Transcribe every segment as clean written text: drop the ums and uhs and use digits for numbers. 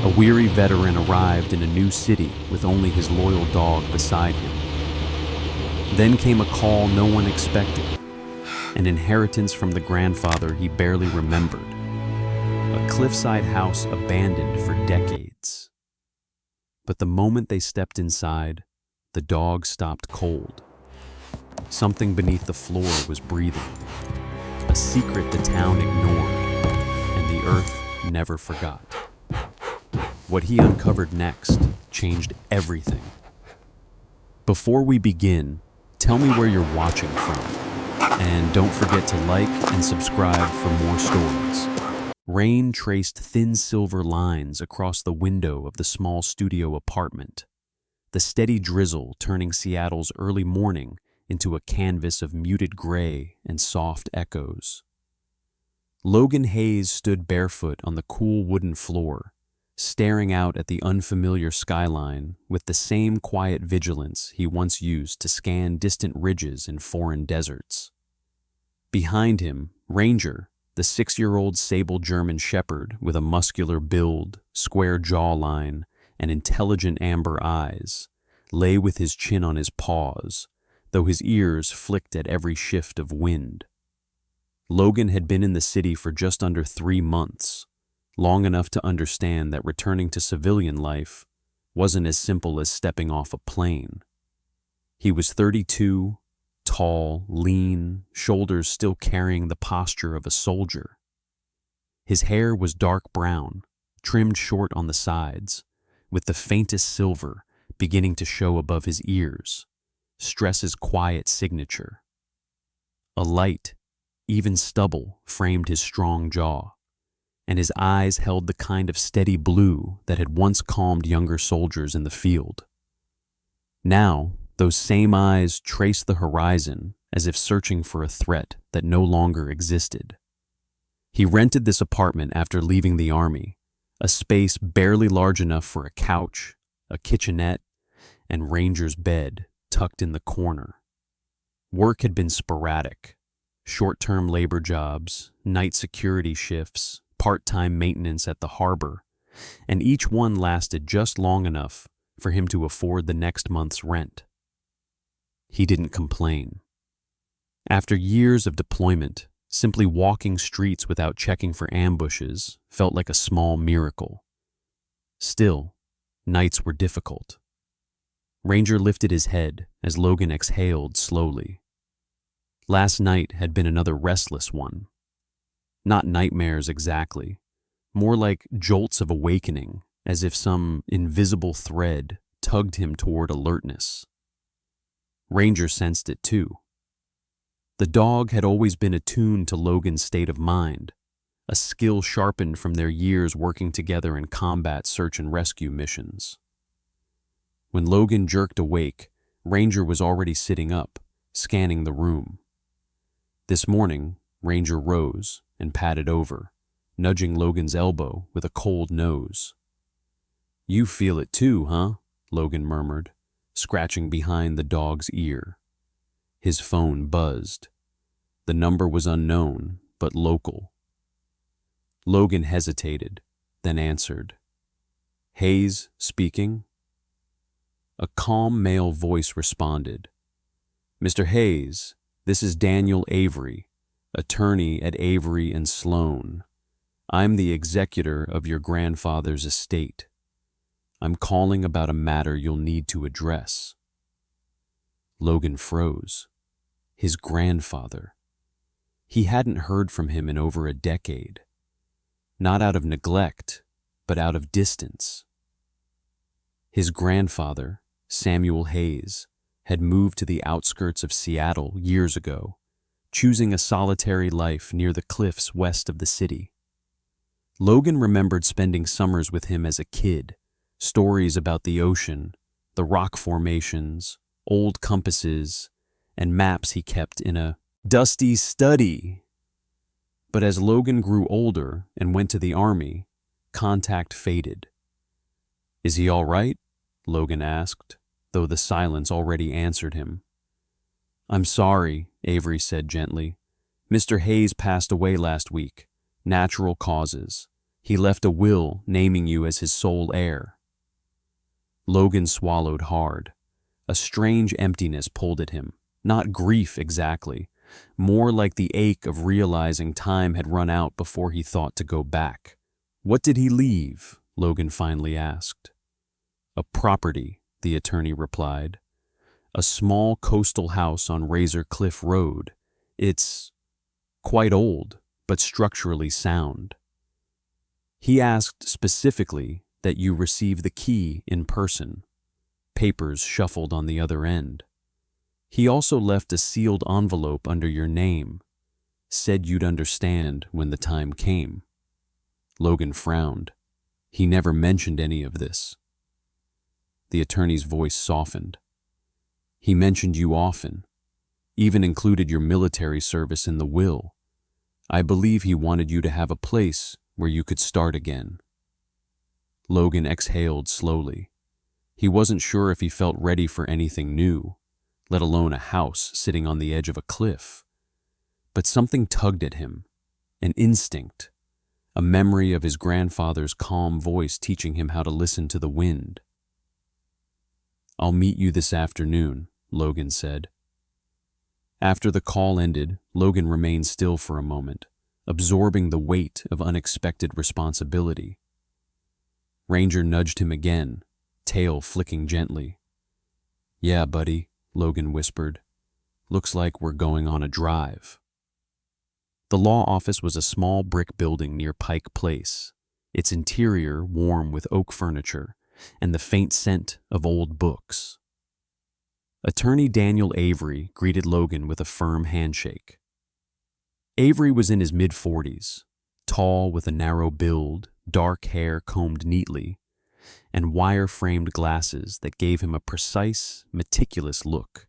A weary veteran arrived in a new city with only his loyal dog beside him. Then came a call no one expected, an inheritance from the grandfather he barely remembered, a cliffside house abandoned for decades. But the moment they stepped inside, the dog stopped cold. Something beneath the floor was breathing, a secret the town ignored, and the earth never forgot. What he uncovered next changed everything. Before we begin, tell me where you're watching from, and don't forget to like and subscribe for more stories. Rain traced thin silver lines across the window of the small studio apartment, the steady drizzle turning Seattle's early morning into a canvas of muted gray and soft echoes. Logan Hayes stood barefoot on the cool wooden floor, staring out at the unfamiliar skyline with the same quiet vigilance he once used to scan distant ridges in foreign deserts. Behind him, Ranger, the 6-year-old sable German shepherd with a muscular build, square jawline, and intelligent amber eyes, lay with his chin on his paws, though his ears flicked at every shift of wind. Logan had been in the city for just under 3 months, long enough to understand that returning to civilian life wasn't as simple as stepping off a plane. He was 32, tall, lean, shoulders still carrying the posture of a soldier. His hair was dark brown, trimmed short on the sides, with the faintest silver beginning to show above his ears, stress's quiet signature. A light, even stubble, framed his strong jaw, and his eyes held the kind of steady blue that had once calmed younger soldiers in the field. Now, those same eyes traced the horizon as if searching for a threat that no longer existed. He rented this apartment after leaving the army, a space barely large enough for a couch, a kitchenette, and Ranger's bed tucked in the corner. Work had been sporadic, short-term labor jobs, night security shifts, part-time maintenance at the harbor, and each one lasted just long enough for him to afford the next month's rent. He didn't complain. After years of deployment, simply walking streets without checking for ambushes felt like a small miracle. Still, nights were difficult. Ranger lifted his head as Logan exhaled slowly. Last night had been another restless one. Not nightmares exactly, more like jolts of awakening, as if some invisible thread tugged him toward alertness. Ranger sensed it too. The dog had always been attuned to Logan's state of mind, a skill sharpened from their years working together in combat search and rescue missions. When Logan jerked awake, Ranger was already sitting up, scanning the room. This morning, Ranger rose and padded over, nudging Logan's elbow with a cold nose. "You feel it too, huh?" Logan murmured, scratching behind the dog's ear. His phone buzzed. The number was unknown, but local. Logan hesitated, then answered. "Hayes speaking?" A calm male voice responded. "Mr. Hayes, this is Daniel Avery, attorney at Avery and Sloan. I'm the executor of your grandfather's estate. I'm calling about a matter you'll need to address." Logan froze. His grandfather. He hadn't heard from him in over a decade. Not out of neglect, but out of distance. His grandfather, Samuel Hayes, had moved to the outskirts of Seattle years ago, choosing a solitary life near the cliffs west of the city. Logan remembered spending summers with him as a kid, stories about the ocean, the rock formations, old compasses, and maps he kept in a dusty study. But as Logan grew older and went to the army, contact faded. "Is he all right?" Logan asked, though the silence already answered him. "I'm sorry," Avery said gently. "Mr. Hayes passed away last week. Natural causes. He left a will naming you as his sole heir. Logan swallowed hard. A strange emptiness pulled at him, not grief exactly, more like the ache of realizing time had run out before he thought to go back. "What did he leave?" Logan finally asked. "A property," the attorney replied. "A small coastal house on Razor Cliff Road. It's quite old, but structurally sound. He asked specifically that you receive the key in person." Papers shuffled on the other end. "He also left a sealed envelope under your name. Said you'd understand when the time came." Logan frowned. He never mentioned any of this. The attorney's voice softened. "He mentioned you often, even included your military service in the will. I believe he wanted you to have a place where you could start again." Logan exhaled slowly. He wasn't sure if he felt ready for anything new, let alone a house sitting on the edge of a cliff. But something tugged at him, an instinct, a memory of his grandfather's calm voice teaching him how to listen to the wind. "I'll meet you this afternoon," Logan said. After the call ended, Logan remained still for a moment, absorbing the weight of unexpected responsibility. Ranger nudged him again, tail flicking gently. "Yeah, buddy," Logan whispered. "Looks like we're going on a drive." The law office was a small brick building near Pike Place, its interior warm with oak furniture and the faint scent of old books. Attorney Daniel Avery greeted Logan with a firm handshake. Avery was in his mid-40s, tall with a narrow build, dark hair combed neatly, and wire-framed glasses that gave him a precise, meticulous look.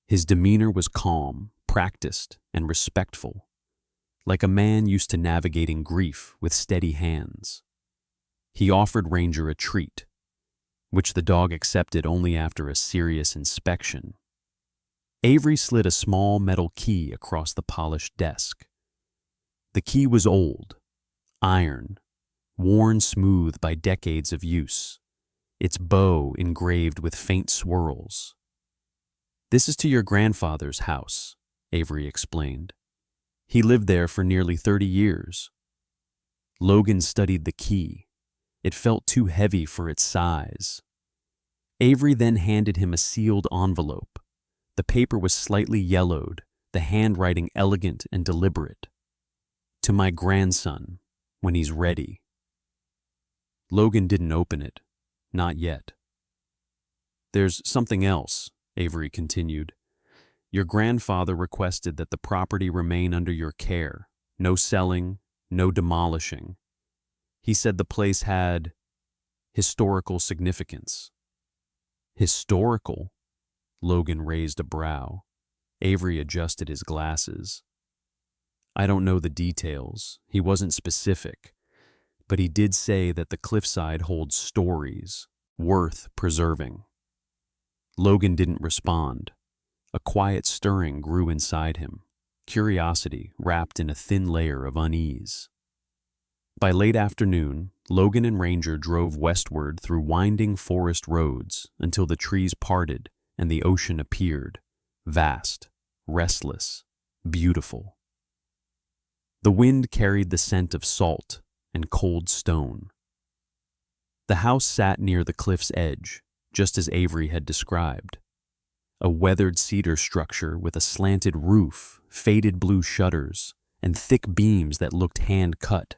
His demeanor was calm, practiced, and respectful, like a man used to navigating grief with steady hands. He offered Ranger a treat, which the dog accepted only after a serious inspection. Avery slid a small metal key across the polished desk. The key was old, iron, worn smooth by decades of use, its bow engraved with faint swirls. "This is to your grandfather's house," Avery explained. "He lived there for nearly 30 years. Logan studied the key. It felt too heavy for its size. Avery then handed him a sealed envelope. The paper was slightly yellowed, the handwriting elegant and deliberate. "To my grandson, when he's ready." Logan didn't open it. Not yet. "There's something else," Avery continued. "Your grandfather requested that the property remain under your care. No selling, no demolishing. He said the place had historical significance." "Historical?" Logan raised a brow. Avery adjusted his glasses. "I don't know the details. He wasn't specific. But he did say that the Cliffside holds stories worth preserving." Logan didn't respond. A quiet stirring grew inside him, curiosity wrapped in a thin layer of unease. By late afternoon, Logan and Ranger drove westward through winding forest roads until the trees parted and the ocean appeared, vast, restless, beautiful. The wind carried the scent of salt and cold stone. The house sat near the cliff's edge, just as Avery had described. A weathered cedar structure with a slanted roof, faded blue shutters, and thick beams that looked hand-cut.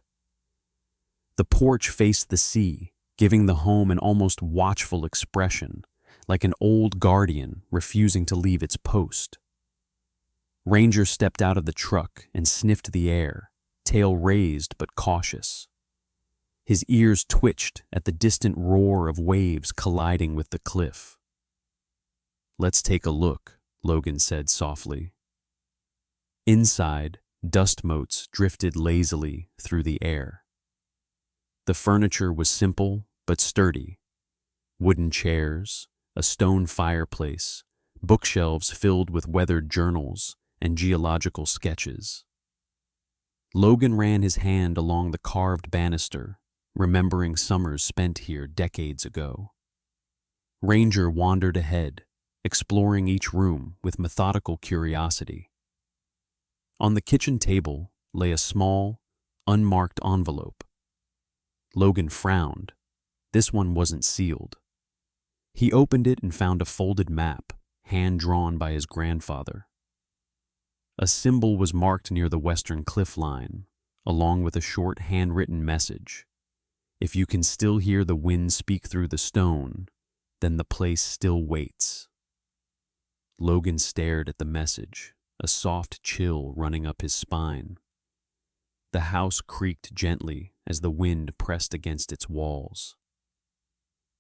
The porch faced the sea, giving the home an almost watchful expression, like an old guardian refusing to leave its post. Ranger stepped out of the truck and sniffed the air, tail raised but cautious. His ears twitched at the distant roar of waves colliding with the cliff. "Let's take a look," Logan said softly. Inside, dust motes drifted lazily through the air. The furniture was simple but sturdy. Wooden chairs, a stone fireplace, bookshelves filled with weathered journals and geological sketches. Logan ran his hand along the carved banister, remembering summers spent here decades ago. Ranger wandered ahead, exploring each room with methodical curiosity. On the kitchen table lay a small, unmarked envelope. Logan frowned. This one wasn't sealed. He opened it and found a folded map, hand-drawn by his grandfather. A symbol was marked near the western cliff line, along with a short handwritten message. If you can still hear the wind speak through the stone, then the place still waits. Logan stared at the message, a soft chill running up his spine. The house creaked gently as the wind pressed against its walls.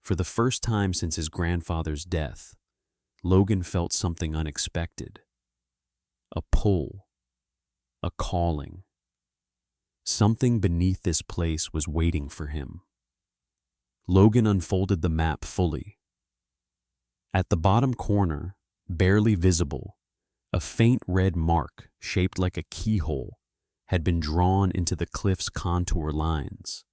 For the first time since his grandfather's death, Logan felt something unexpected. A pull, a calling. Something beneath this place was waiting for him. Logan unfolded the map fully. At the bottom corner, barely visible, a faint red mark shaped like a keyhole had been drawn into the cliff's contour lines,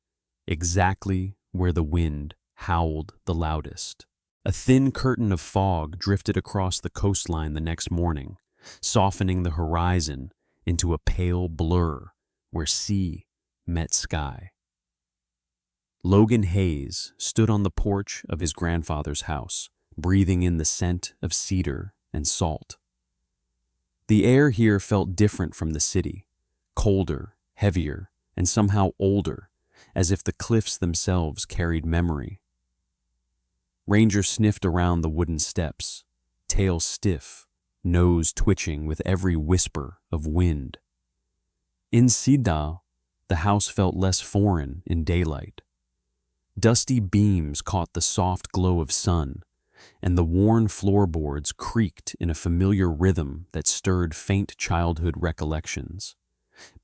exactly where the wind howled the loudest. A thin curtain of fog drifted across the coastline the next morning, softening the horizon into a pale blur where sea met sky. Logan Hayes stood on the porch of his grandfather's house, breathing in the scent of cedar and salt. The air here felt different from the city, colder, heavier, and somehow older, as if the cliffs themselves carried memory. Ranger sniffed around the wooden steps, tail stiff, nose twitching with every whisper of wind. In Sidao, the house felt less foreign in daylight. Dusty beams caught the soft glow of sun, and the worn floorboards creaked in a familiar rhythm that stirred faint childhood recollections.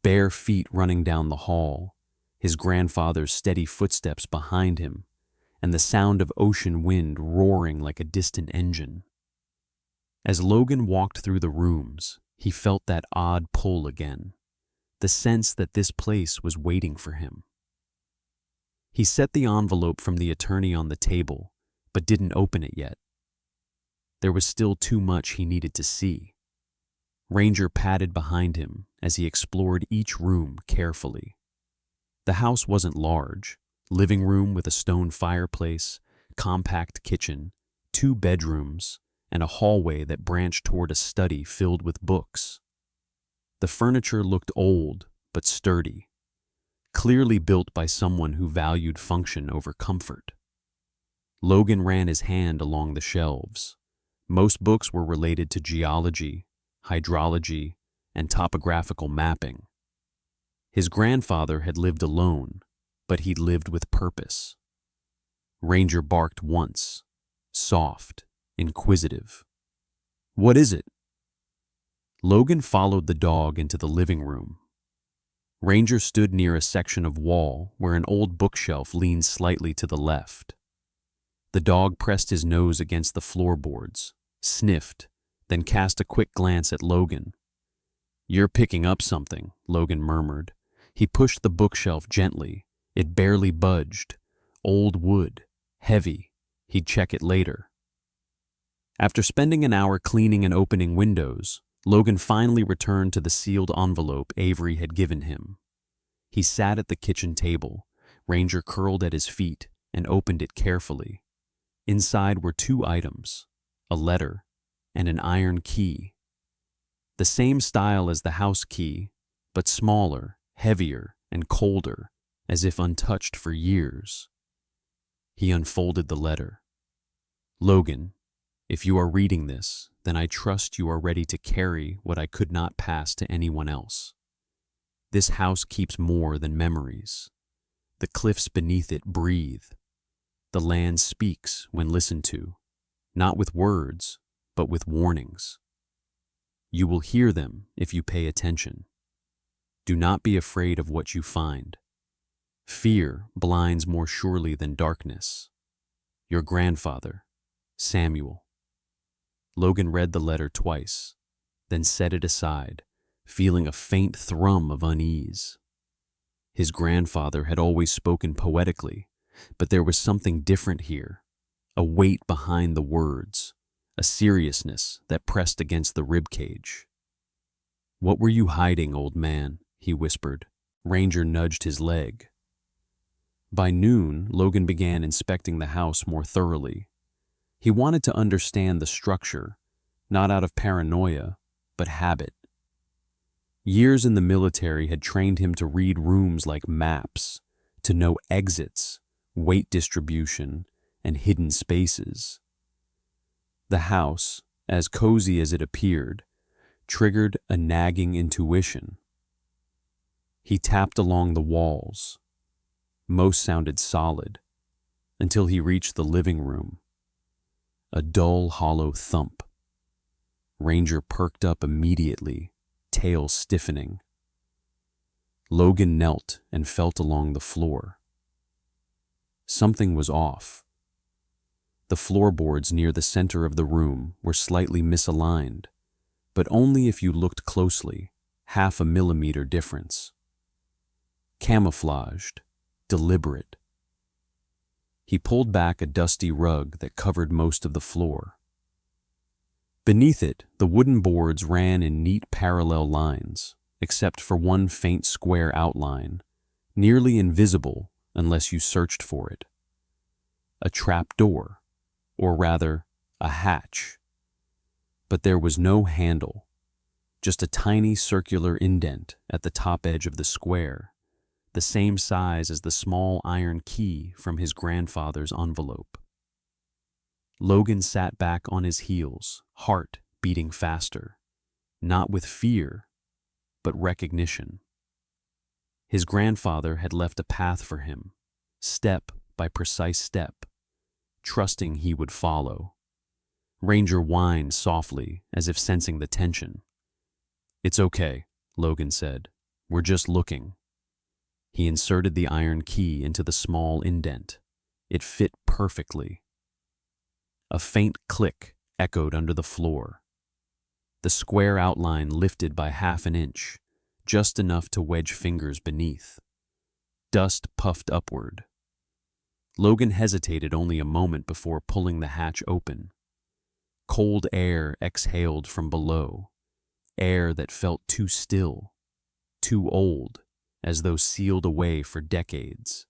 Bare feet running down the hall, his grandfather's steady footsteps behind him, and the sound of ocean wind roaring like a distant engine. As Logan walked through the rooms, he felt that odd pull again, the sense that this place was waiting for him. He set the envelope from the attorney on the table, but didn't open it yet. There was still too much he needed to see. Ranger padded behind him as he explored each room carefully. The house wasn't large. Living room with a stone fireplace, compact kitchen, 2 bedrooms, and a hallway that branched toward a study filled with books. The furniture looked old but sturdy, clearly built by someone who valued function over comfort. Logan ran his hand along the shelves. Most books were related to geology, hydrology, and topographical mapping. His grandfather had lived alone, but he'd lived with purpose. Ranger barked once, soft, inquisitive. "What is it?" Logan followed the dog into the living room. Ranger stood near a section of wall where an old bookshelf leaned slightly to the left. The dog pressed his nose against the floorboards, sniffed, then cast a quick glance at Logan. "You're picking up something," Logan murmured. He pushed the bookshelf gently. It barely budged. Old wood, heavy. He'd check it later. After spending an hour cleaning and opening windows, Logan finally returned to the sealed envelope Avery had given him. He sat at the kitchen table. Ranger curled at his feet and opened it carefully. Inside were 2 items, a letter and an iron key. The same style as the house key, but smaller, heavier, and colder, as if untouched for years. He unfolded the letter. "Logan, if you are reading this, then I trust you are ready to carry what I could not pass to anyone else. This house keeps more than memories. The cliffs beneath it breathe. The land speaks when listened to, not with words, but with warnings. You will hear them if you pay attention. Do not be afraid of what you find. Fear blinds more surely than darkness. Your grandfather, Samuel." Logan read the letter twice, then set it aside, feeling a faint thrum of unease. His grandfather had always spoken poetically, but there was something different here, a weight behind the words, a seriousness that pressed against the ribcage. "What were you hiding, old man?" he whispered. Ranger nudged his leg. By noon, Logan began inspecting the house more thoroughly. He wanted to understand the structure, not out of paranoia, but habit. Years in the military had trained him to read rooms like maps, to know exits, weight distribution, and hidden spaces. The house, as cozy as it appeared, triggered a nagging intuition. He tapped along the walls. Most sounded solid, until he reached the living room. A dull, hollow thump. Ranger perked up immediately, tail stiffening. Logan knelt and felt along the floor. Something was off. The floorboards near the center of the room were slightly misaligned, but only if you looked closely, 0.5 millimeter difference. Camouflaged, deliberate. He pulled back a dusty rug that covered most of the floor. Beneath it, the wooden boards ran in neat parallel lines, except for one faint square outline, nearly invisible unless you searched for it. A trap door, or rather, a hatch. But there was no handle, just a tiny circular indent at the top edge of the square, the same size as the small iron key from his grandfather's envelope. Logan sat back on his heels, heart beating faster, not with fear, but recognition. His grandfather had left a path for him, step by precise step, trusting he would follow. Ranger whined softly, as if sensing the tension. "It's okay," Logan said. "We're just looking." He inserted the iron key into the small indent. It fit perfectly. A faint click echoed under the floor. The square outline lifted by 0.5 inch, just enough to wedge fingers beneath. Dust puffed upward. Logan hesitated only a moment before pulling the hatch open. Cold air exhaled from below, air that felt too still, too old, as though sealed away for decades.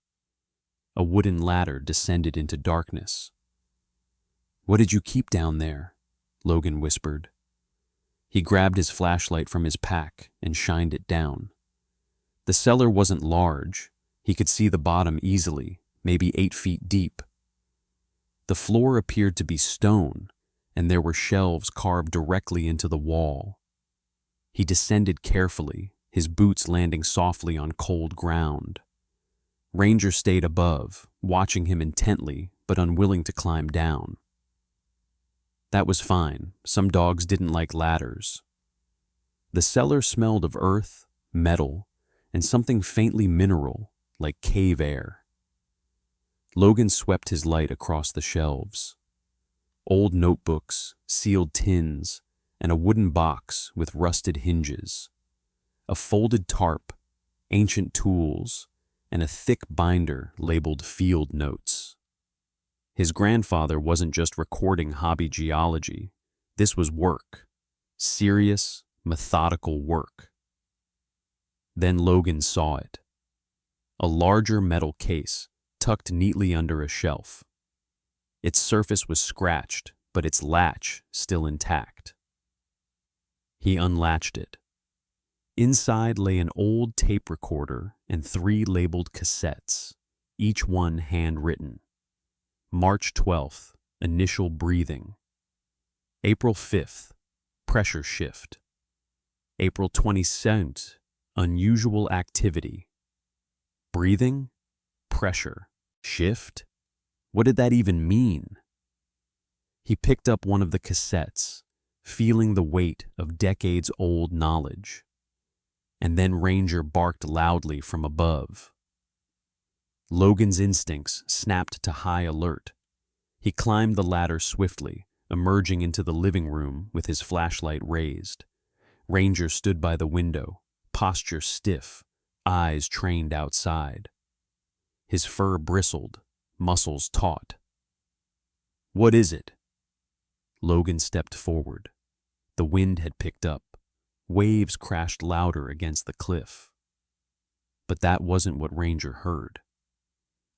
A wooden ladder descended into darkness. "What did you keep down there?" Logan whispered. He grabbed his flashlight from his pack and shined it down. The cellar wasn't large. He could see the bottom easily, maybe 8 feet deep. The floor appeared to be stone, and there were shelves carved directly into the wall. He descended carefully, his boots landing softly on cold ground. Ranger stayed above, watching him intently, but unwilling to climb down. That was fine. Some dogs didn't like ladders. The cellar smelled of earth, metal, and something faintly mineral, like cave air. Logan swept his light across the shelves. Old notebooks, sealed tins, and a wooden box with rusted hinges. A folded tarp, ancient tools, and a thick binder labeled field notes. His grandfather wasn't just recording hobby geology. This was work. Serious, methodical work. Then Logan saw it. A larger metal case tucked neatly under a shelf. Its surface was scratched, but its latch still intact. He unlatched it. Inside lay an old tape recorder and 3 labeled cassettes, each one handwritten. March 12th, initial breathing. April 5th, pressure shift. April 22nd, unusual activity. Breathing? Pressure. Shift? What did that even mean? He picked up one of the cassettes, feeling the weight of decades-old knowledge. And then Ranger barked loudly from above. Logan's instincts snapped to high alert. He climbed the ladder swiftly, emerging into the living room with his flashlight raised. Ranger stood by the window, posture stiff, eyes trained outside. His fur bristled, muscles taut. "What is it?" Logan stepped forward. The wind had picked up. Waves crashed louder against the cliff. But that wasn't what Ranger heard.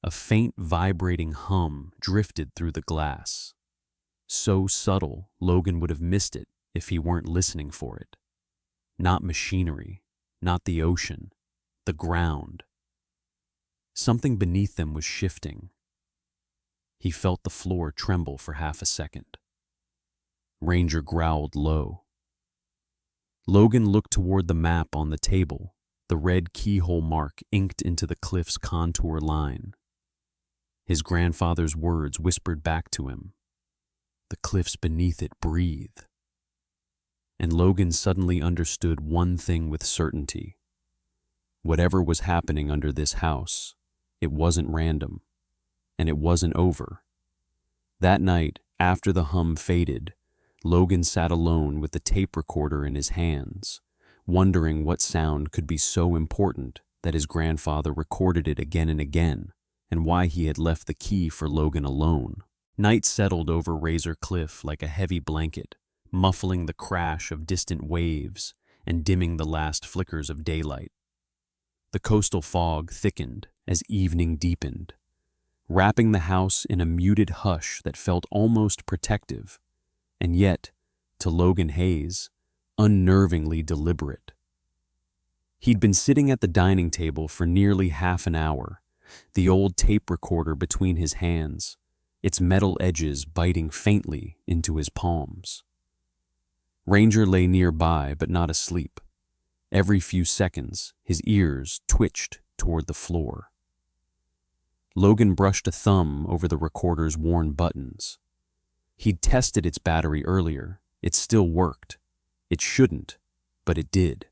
A faint vibrating hum drifted through the glass. So subtle, Logan would have missed it if he weren't listening for it. Not machinery, not the ocean, the ground. Something beneath them was shifting. He felt the floor tremble for half a second. Ranger growled low. Logan looked toward the map on the table, the red keyhole mark inked into the cliff's contour line. His grandfather's words whispered back to him. The cliffs beneath it breathe. And Logan suddenly understood one thing with certainty. Whatever was happening under this house, it wasn't random, and it wasn't over. That night, after the hum faded, Logan sat alone with the tape recorder in his hands, wondering what sound could be so important that his grandfather recorded it again and again, and why he had left the key for Logan alone. Night settled over Razor Cliff like a heavy blanket, muffling the crash of distant waves and dimming the last flickers of daylight. The coastal fog thickened as evening deepened, wrapping the house in a muted hush that felt almost protective, and yet, to Logan Hayes, unnervingly deliberate. He'd been sitting at the dining table for nearly half an hour, the old tape recorder between his hands, its metal edges biting faintly into his palms. Ranger lay nearby, but not asleep. Every few seconds, his ears twitched toward the floor. Logan brushed a thumb over the recorder's worn buttons. He'd tested its battery earlier. It still worked. It shouldn't, but it did.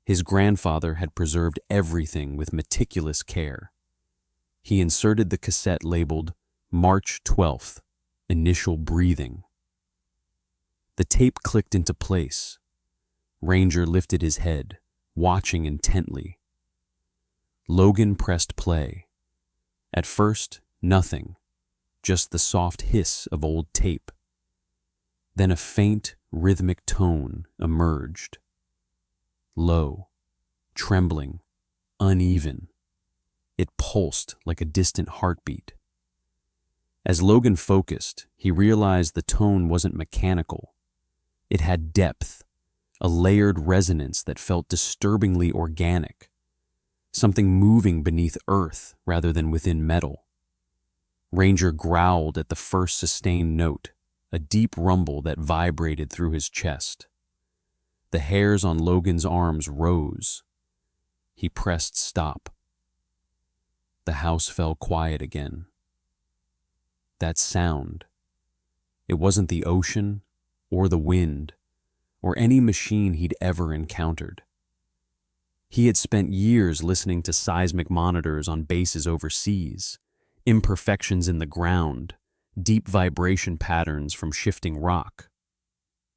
His grandfather had preserved everything with meticulous care. He inserted the cassette labeled March 12th, Initial Breathing. The tape clicked into place. Ranger lifted his head, watching intently. Logan pressed play. At first, nothing, just the soft hiss of old tape. Then a faint, rhythmic tone emerged. Low, trembling, uneven. It pulsed like a distant heartbeat. As Logan focused, he realized the tone wasn't mechanical. It had depth, a layered resonance that felt disturbingly organic, something moving beneath earth rather than within metal. Ranger growled at the first sustained note, a deep rumble that vibrated through his chest. The hairs on Logan's arms rose. He pressed stop. The house fell quiet again. That sound, it wasn't the ocean or the wind or any machine he'd ever encountered. He had spent years listening to seismic monitors on bases overseas, imperfections in the ground, deep vibration patterns from shifting rock.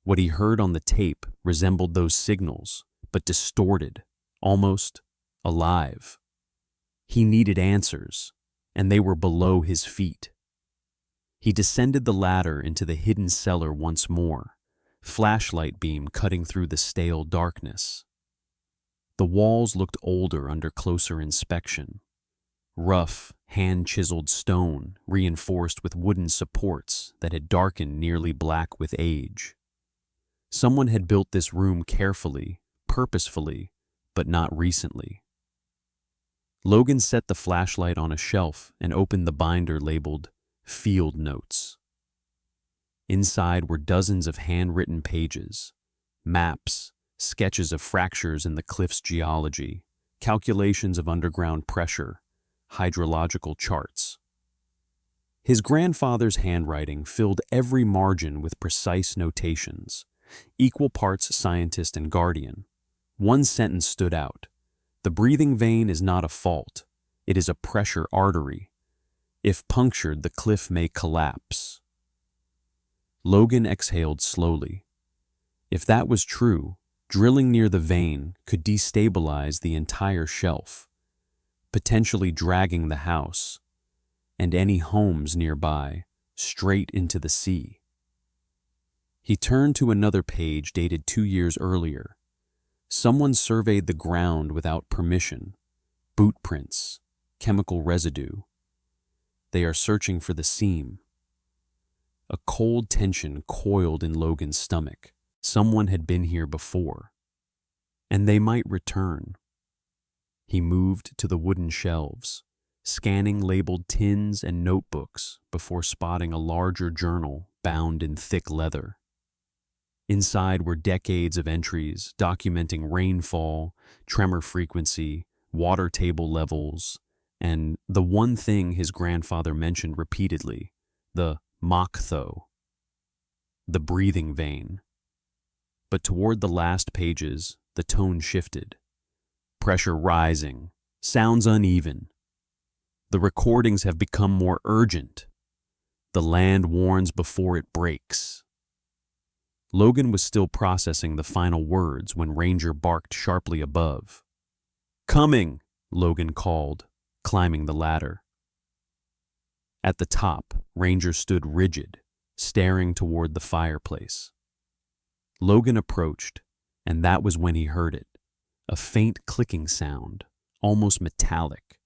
What he heard on the tape resembled those signals, but distorted, almost alive. He needed answers, and they were below his feet. He descended the ladder into the hidden cellar once more, flashlight beam cutting through the stale darkness. The walls looked older under closer inspection. Rough, hand-chiseled stone reinforced with wooden supports that had darkened nearly black with age. Someone had built this room carefully, purposefully, but not recently. Logan set the flashlight on a shelf and opened the binder labeled Field Notes. Inside were dozens of handwritten pages, maps, sketches of fractures in the cliff's geology, calculations of underground pressure, hydrological charts. His grandfather's handwriting filled every margin with precise notations, equal parts scientist and guardian. One sentence stood out. The breathing vein is not a fault. It is a pressure artery. If punctured, the cliff may collapse. Logan exhaled slowly. If that was true, Drilling near the vein could destabilize the entire shelf, potentially dragging the house and any homes nearby straight into the sea. He turned to another page dated 2 years earlier. Someone surveyed the ground without permission. Boot prints, chemical residue. They are searching for the seam. A cold tension coiled in Logan's stomach. Someone had been here before, and they might return. He moved to the wooden shelves, scanning labeled tins and notebooks before spotting a larger journal bound in thick leather. Inside were decades of entries documenting rainfall, tremor frequency, water table levels, and the one thing his grandfather mentioned repeatedly, the Mach-tho, the breathing vein. But toward the last pages, the tone shifted. Pressure rising, sounds uneven. The recordings have become more urgent. The land warns before it breaks. Logan was still processing the final words when Ranger barked sharply above. "Coming!" Logan called, climbing the ladder. At the top, Ranger stood rigid, staring toward the fireplace. Logan approached, and that was when he heard it. A faint clicking sound, almost metallic.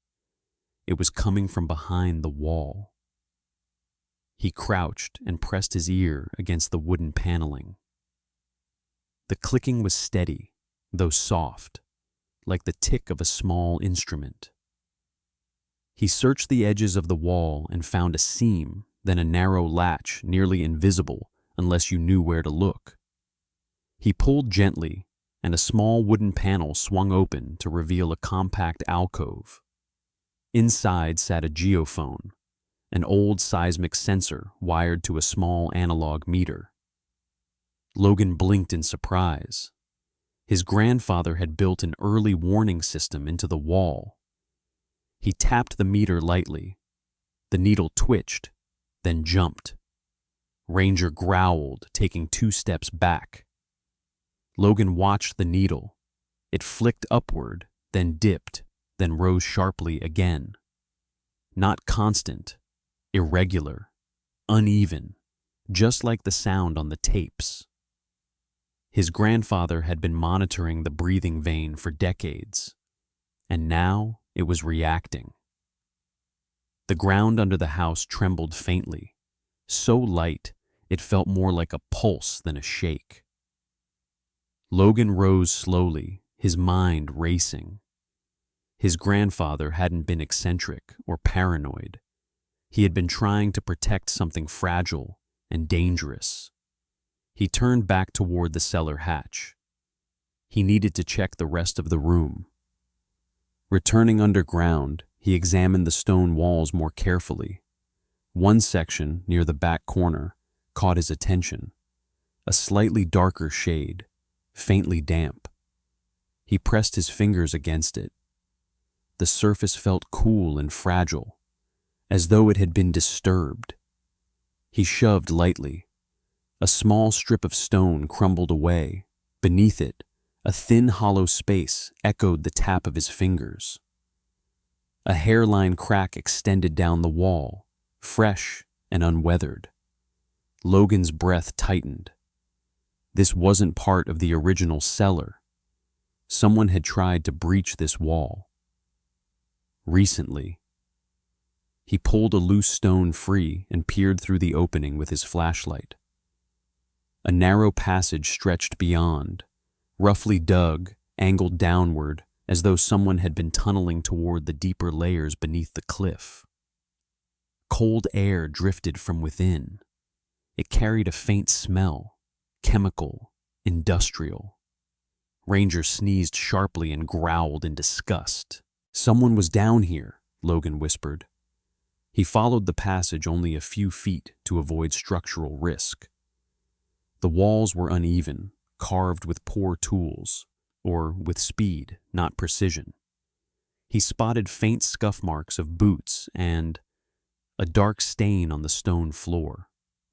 It was coming from behind the wall. He crouched and pressed his ear against the wooden paneling. The clicking was steady, though soft, like the tick of a small instrument. He searched the edges of the wall and found a seam, then a narrow latch nearly invisible unless you knew where to look. He pulled gently, and a small wooden panel swung open to reveal a compact alcove. Inside sat a geophone, an old seismic sensor wired to a small analog meter. Logan blinked in surprise. His grandfather had built an early warning system into the wall. He tapped the meter lightly. The needle twitched, then jumped. Ranger growled, taking 2 steps back. Logan watched the needle. It flicked upward, then dipped, then rose sharply again. Not constant, irregular, uneven, just like the sound on the tapes. His grandfather had been monitoring the breathing vein for decades, and now it was reacting. The ground under the house trembled faintly, so light it felt more like a pulse than a shake. Logan rose slowly, his mind racing. His grandfather hadn't been eccentric or paranoid. He had been trying to protect something fragile and dangerous. He turned back toward the cellar hatch. He needed to check the rest of the room. Returning underground, he examined the stone walls more carefully. One section, near the back corner, caught his attention. A slightly darker shade, faintly damp. He pressed his fingers against it. The surface felt cool and fragile, as though it had been disturbed. He shoved lightly. A small strip of stone crumbled away. Beneath it, a thin hollow space echoed the tap of his fingers. A hairline crack extended down the wall, fresh and unweathered. Logan's breath tightened. This wasn't part of the original cellar. Someone had tried to breach this wall. Recently. He pulled a loose stone free and peered through the opening with his flashlight. A narrow passage stretched beyond, roughly dug, angled downward, as though someone had been tunneling toward the deeper layers beneath the cliff. Cold air drifted from within. It carried a faint smell, chemical, industrial. Ranger sneezed sharply and growled in disgust. "Someone was down here," Logan whispered. He followed the passage only a few feet to avoid structural risk. The walls were uneven, carved with poor tools, or with speed, not precision. He spotted faint scuff marks of boots and a dark stain on the stone floor,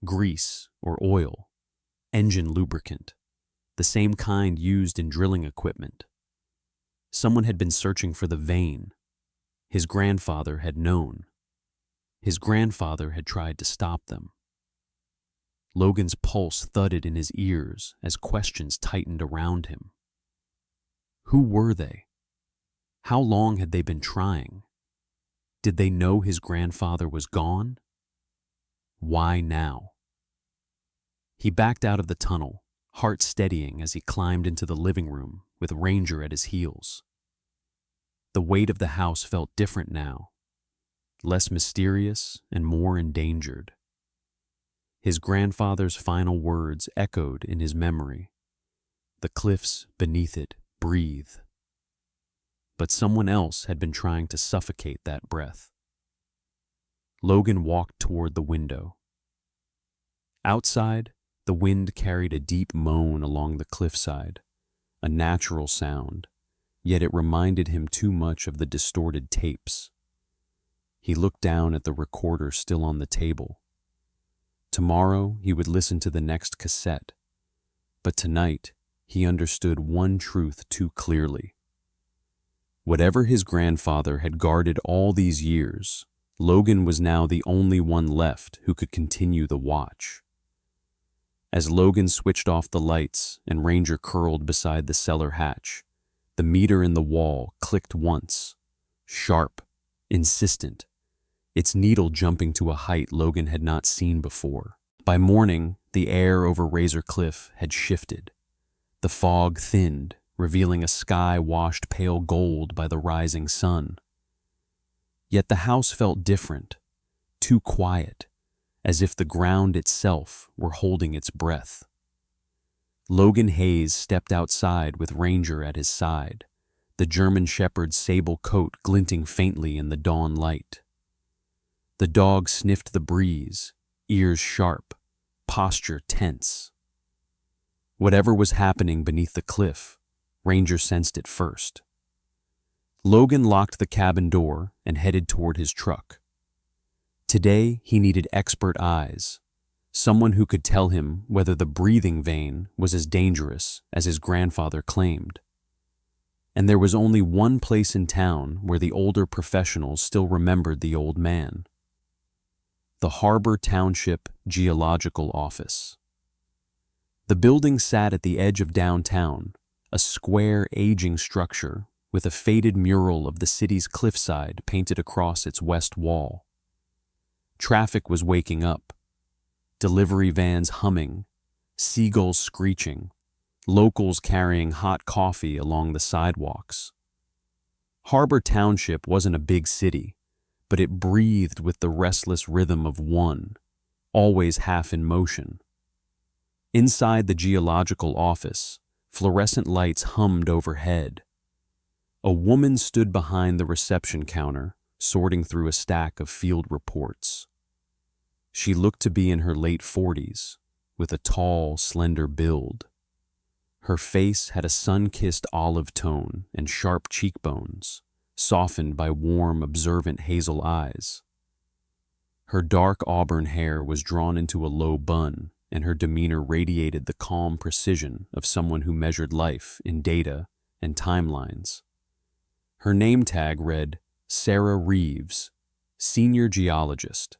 grease or oil, engine lubricant. the same kind used in drilling equipment. Someone had been searching for the vein. His grandfather had known. His grandfather had tried to stop them. Logan's pulse thudded in his ears as questions tightened around him. Who were they? How long had they been trying? Did they know his grandfather was gone? Why now? He backed out of the tunnel, heart steadying as he climbed into the living room with Ranger at his heels. The weight of the house felt different now, less mysterious and more endangered. His grandfather's final words echoed in his memory. The cliffs beneath it breathe. But someone else had been trying to suffocate that breath. Logan walked toward the window. Outside, the wind carried a deep moan along the cliffside, a natural sound, yet it reminded him too much of the distorted tapes. He looked down at the recorder still on the table. Tomorrow he would listen to the next cassette, but tonight he understood one truth too clearly. Whatever his grandfather had guarded all these years, Logan was now the only one left who could continue the watch. As Logan switched off the lights and Ranger curled beside the cellar hatch, the meter in the wall clicked once, sharp, insistent, its needle jumping to a height Logan had not seen before. By morning, the air over Razor Cliff had shifted. The fog thinned, revealing a sky washed pale gold by the rising sun. Yet the house felt different, too quiet, as if the ground itself were holding its breath. Logan Hayes stepped outside with Ranger at his side, the German Shepherd's sable coat glinting faintly in the dawn light. The dog sniffed the breeze, ears sharp, posture tense. Whatever was happening beneath the cliff, Ranger sensed it first. Logan locked the cabin door and headed toward his truck. Today, he needed expert eyes, someone who could tell him whether the breathing vein was as dangerous as his grandfather claimed. And there was only one place in town where the older professionals still remembered the old man: the Harbor Township Geological Office. The building sat at the edge of downtown, a square, aging structure with a faded mural of the city's cliffside painted across its west wall. Traffic was waking up, delivery vans humming, seagulls screeching, locals carrying hot coffee along the sidewalks. Harbor Township wasn't a big city, but it breathed with the restless rhythm of one, always half in motion. Inside the geological office, fluorescent lights hummed overhead. A woman stood behind the reception counter, sorting through a stack of field reports. She looked to be in her late 40s, with a tall, slender build. Her face had a sun-kissed olive tone and sharp cheekbones, softened by warm, observant hazel eyes. Her dark auburn hair was drawn into a low bun, and her demeanor radiated the calm precision of someone who measured life in data and timelines. Her name tag read, Sarah Reeves, Senior Geologist.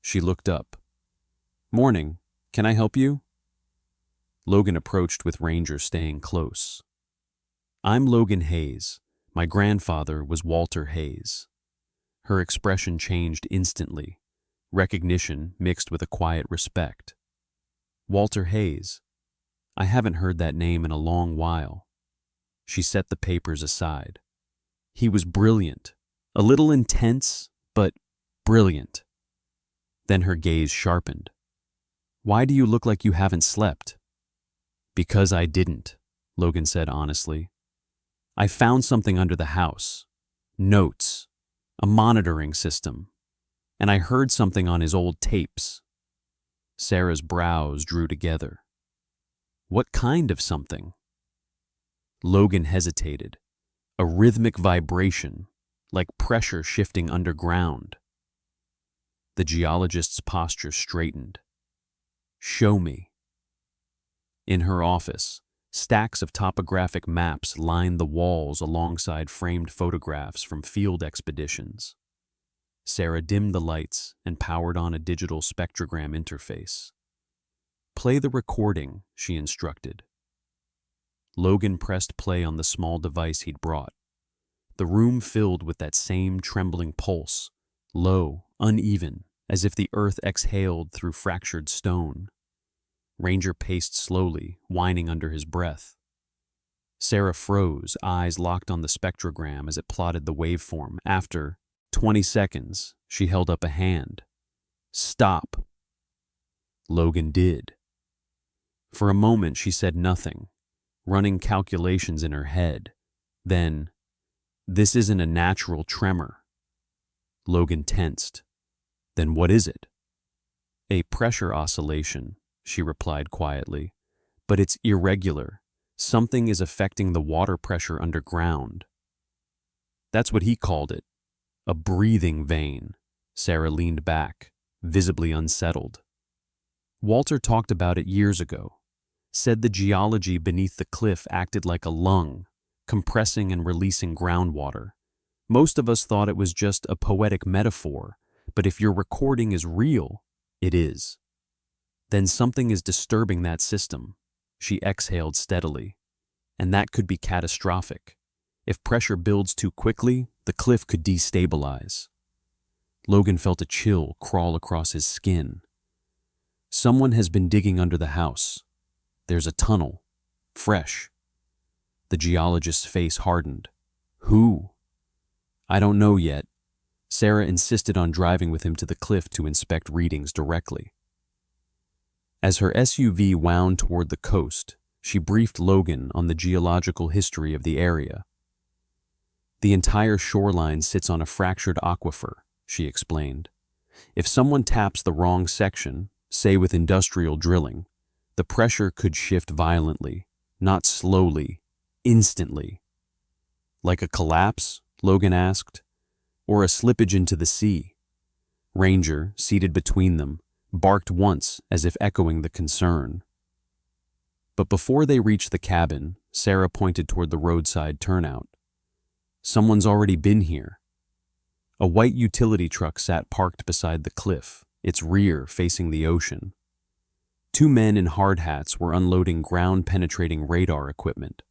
She looked up. "Morning. Can I help you?" Logan approached with Ranger staying close. "I'm Logan Hayes. My grandfather was Walter Hayes." Her expression changed instantly, recognition mixed with a quiet respect. "Walter Hayes. I haven't heard that name in a long while." She set the papers aside. "He was brilliant, a little intense, but brilliant." Then her gaze sharpened. "Why do you look like you haven't slept?" "Because I didn't," Logan said honestly. "I found something under the house. Notes. A monitoring system. And I heard something on his old tapes." Sarah's brows drew together. "What kind of something?" Logan hesitated. A rhythmic vibration, like pressure shifting underground. The geologist's posture straightened. "Show me." In her office, stacks of topographic maps lined the walls alongside framed photographs from field expeditions. Sarah dimmed the lights and powered on a digital spectrogram interface. "Play the recording," she instructed. Logan pressed play on the small device he'd brought. The room filled with that same trembling pulse, low, uneven, as if the earth exhaled through fractured stone. Ranger paced slowly, whining under his breath. Sarah froze, eyes locked on the spectrogram as it plotted the waveform. After 20 seconds, she held up a hand. "Stop." Logan did. For a moment, she said nothing, running calculations in her head. Then, "This isn't a natural tremor." Logan tensed. "Then what is it?" "A pressure oscillation," she replied quietly. "But it's irregular. Something is affecting the water pressure underground." "That's what he called it. A breathing vein." Sarah leaned back, visibly unsettled. "Walter talked about it years ago. Said the geology beneath the cliff acted like a lung, compressing and releasing groundwater. Most of us thought it was just a poetic metaphor, but if your recording is real, it is. Then something is disturbing that system." She exhaled steadily. "And that could be catastrophic. If pressure builds too quickly, the cliff could destabilize." Logan felt a chill crawl across his skin. "Someone has been digging under the house. There's a tunnel. Fresh." The geologist's face hardened. "Who?" "I don't know yet." Sarah insisted on driving with him to the cliff to inspect readings directly. As her SUV wound toward the coast, she briefed Logan on the geological history of the area. "The entire shoreline sits on a fractured aquifer," she explained. "If someone taps the wrong section, say with industrial drilling, the pressure could shift violently, not slowly, instantly." "Like a collapse?" Logan asked. "Or a slippage into the sea?" Ranger, seated between them, barked once as if echoing the concern. But before they reached the cabin, Sarah pointed toward the roadside turnout. "Someone's already been here." A white utility truck sat parked beside the cliff, its rear facing the ocean. Two men in hard hats were unloading ground-penetrating radar equipment.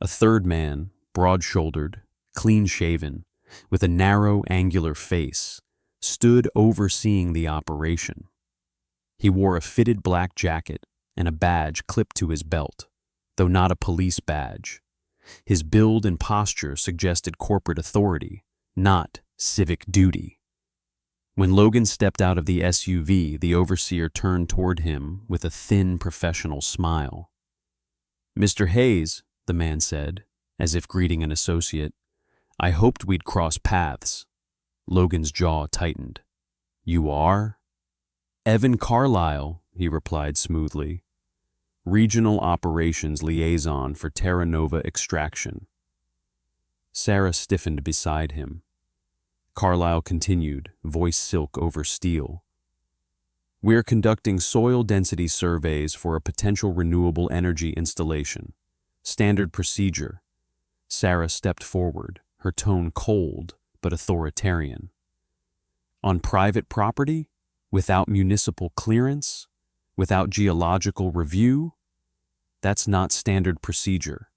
A third man, broad-shouldered, clean-shaven, with a narrow, angular face, stood overseeing the operation. He wore a fitted black jacket and a badge clipped to his belt, though not a police badge. His build and posture suggested corporate authority, not civic duty. When Logan stepped out of the SUV, the overseer turned toward him with a thin, professional smile. "Mr. Hayes," the man said, as if greeting an associate, "I hoped we'd cross paths." Logan's jaw tightened. "You are?" "Evan Carlisle," he replied smoothly. "Regional Operations Liaison for Terra Nova Extraction." Sarah stiffened beside him. Carlisle continued, voice silk over steel. "We're conducting soil density surveys for a potential renewable energy installation. Standard procedure." Sarah stepped forward, her tone cold but authoritarian. "On private property? Without municipal clearance? Without geological review? That's not standard procedure."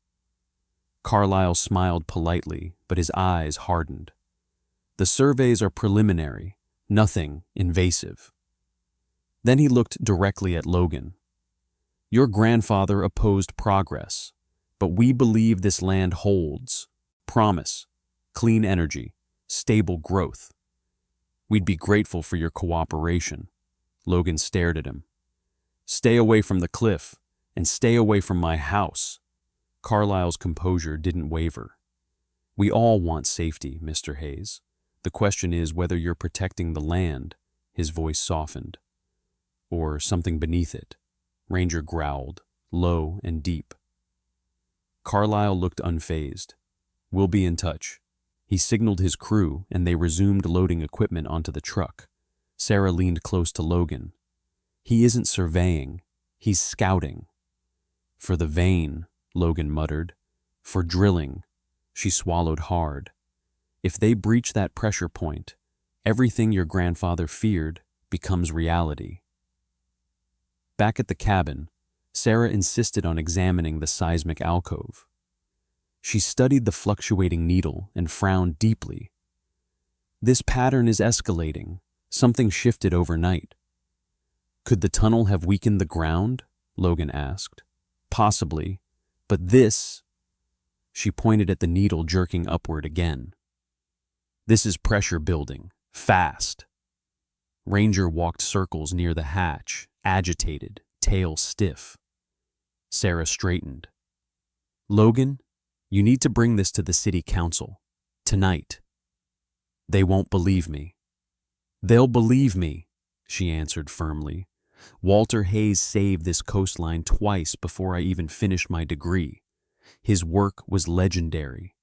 Carlisle smiled politely, but his eyes hardened. "The surveys are preliminary, nothing invasive." Then he looked directly at Logan. "Your grandfather opposed progress, but we believe this land holds promise, clean energy, stable growth. We'd be grateful for your cooperation." Logan stared at him. "Stay away from the cliff, and stay away from my house." Carlisle's composure didn't waver. "We all want safety, Mr. Hayes. The question is whether you're protecting the land," his voice softened, "or something beneath it." Ranger growled, low and deep. Carlisle looked unfazed. "We'll be in touch." He signaled his crew, and they resumed loading equipment onto the truck. Sarah leaned close to Logan. "He isn't surveying. He's scouting." For the vein, Logan muttered. For drilling. She swallowed hard. If they breach that pressure point, everything your grandfather feared becomes reality. Back at the cabin, Sarah insisted on examining the seismic alcove. She studied the fluctuating needle and frowned deeply. This pattern is escalating. Something shifted overnight. Could the tunnel have weakened the ground? Logan asked. Possibly, but this... She pointed at the needle jerking upward again. This is pressure building, fast. Ranger walked circles near the hatch, agitated, tail stiff. Sarah straightened. Logan, you need to bring this to the city council. Tonight. They won't believe me. They'll believe me, she answered firmly. Walter Hayes saved this coastline twice before I even finished my degree. His work was legendary.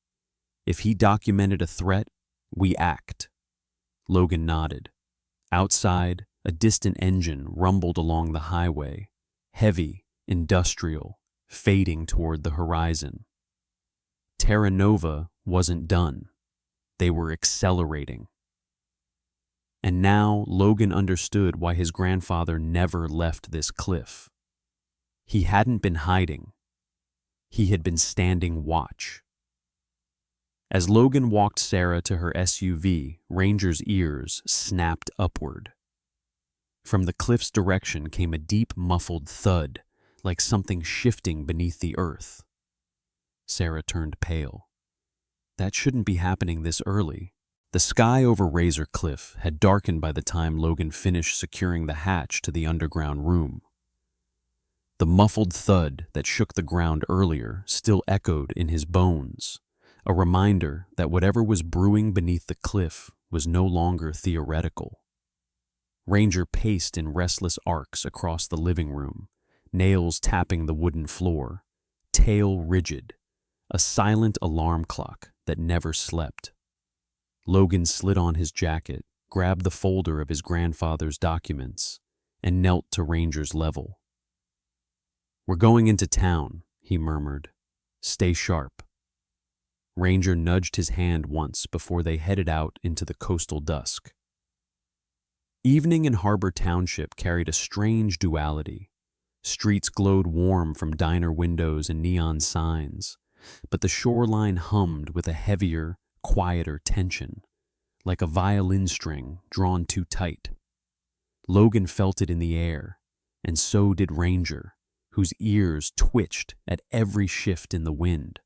If he documented a threat, we act. Logan nodded. Outside, a distant engine rumbled along the highway, heavy, industrial, fading toward the horizon. Terra Nova wasn't done. They were accelerating. And now Logan understood why his grandfather never left this cliff. He hadn't been hiding. He had been standing watch. As Logan walked Sarah to her SUV, Ranger's ears snapped upward. From the cliff's direction came a deep, muffled thud, like something shifting beneath the earth. Sarah turned pale. That shouldn't be happening this early. The sky over Razor Cliff had darkened by the time Logan finished securing the hatch to the underground room. The muffled thud that shook the ground earlier still echoed in his bones, a reminder that whatever was brewing beneath the cliff was no longer theoretical. Ranger paced in restless arcs across the living room, nails tapping the wooden floor, tail rigid, a silent alarm clock that never slept. Logan slid on his jacket, grabbed the folder of his grandfather's documents, and knelt to Ranger's level. We're going into town, he murmured. Stay sharp. Ranger nudged his hand once before they headed out into the coastal dusk. Evening in Harbor Township carried a strange duality. Streets glowed warm from diner windows and neon signs, but the shoreline hummed with a heavier, quieter tension, like a violin string drawn too tight. Logan felt it in the air, and so did Ranger, whose ears twitched at every shift in the wind.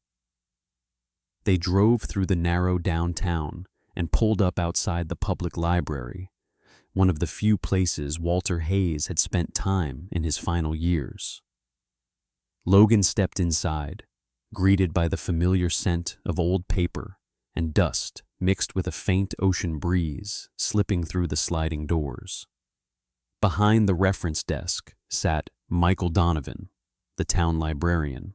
They drove through the narrow downtown and pulled up outside the public library, one of the few places Walter Hayes had spent time in his final years. Logan stepped inside, greeted by the familiar scent of old paper and dust mixed with a faint ocean breeze slipping through the sliding doors. Behind the reference desk sat Michael Donovan, the town librarian.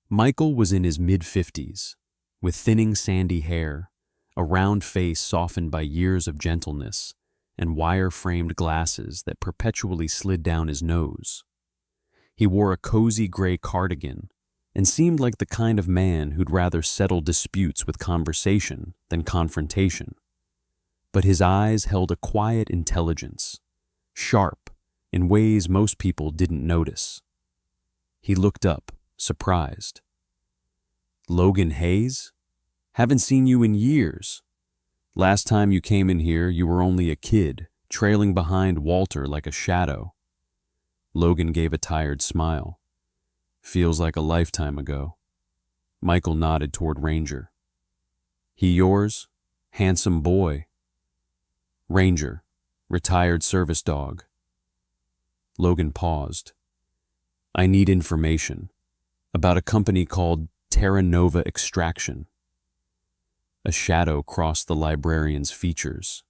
Michael was in his mid-50s, with thinning sandy hair, a round face softened by years of gentleness, and wire-framed glasses that perpetually slid down his nose. He wore a cozy gray cardigan and seemed like the kind of man who'd rather settle disputes with conversation than confrontation. But his eyes held a quiet intelligence, sharp in ways most people didn't notice. He looked up, surprised. Logan Hayes? Haven't seen you in years. Last time you came in here, you were only a kid, trailing behind Walter like a shadow. Logan gave a tired smile. Feels like a lifetime ago. Michael nodded toward Ranger. He yours? Handsome boy. Ranger, retired service dog. Logan paused. I need information about a company called Terra Nova Extraction. A shadow crossed the librarian's features.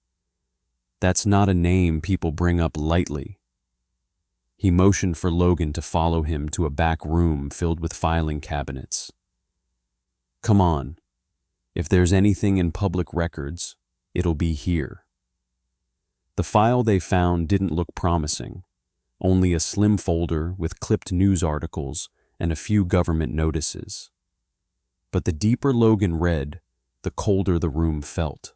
That's not a name people bring up lightly. He motioned for Logan to follow him to a back room filled with filing cabinets. Come on. If there's anything in public records, it'll be here. The file they found didn't look promising. only a slim folder with clipped news articles and a few government notices. But the deeper Logan read, the colder the room felt.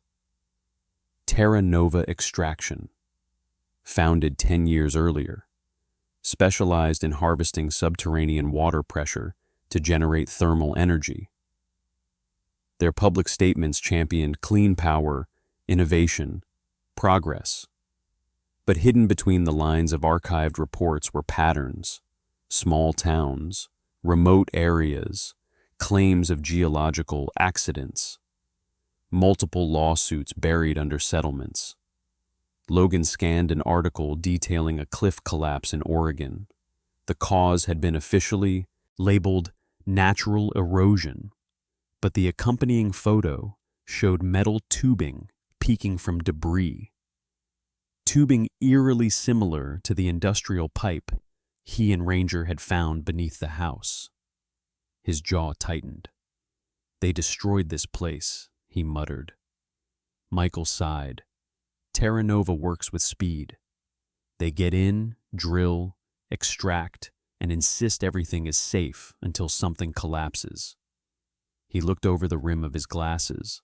Terra Nova Extraction, founded 10 years earlier, specialized in harvesting subterranean water pressure to generate thermal energy. Their public statements championed clean power, innovation, progress. But hidden between the lines of archived reports were patterns: small towns, remote areas, claims of geological accidents, multiple lawsuits buried under settlements. Logan scanned an article detailing a cliff collapse in Oregon. The cause had been officially labeled natural erosion, but the accompanying photo showed metal tubing peeking from debris. Tubing eerily similar to the industrial pipe he and Ranger had found beneath the house. His jaw tightened. "They destroyed this place," he muttered. Michael sighed. "Terra Nova works with speed. They get in, drill, extract, and insist everything is safe until something collapses." He looked over the rim of his glasses.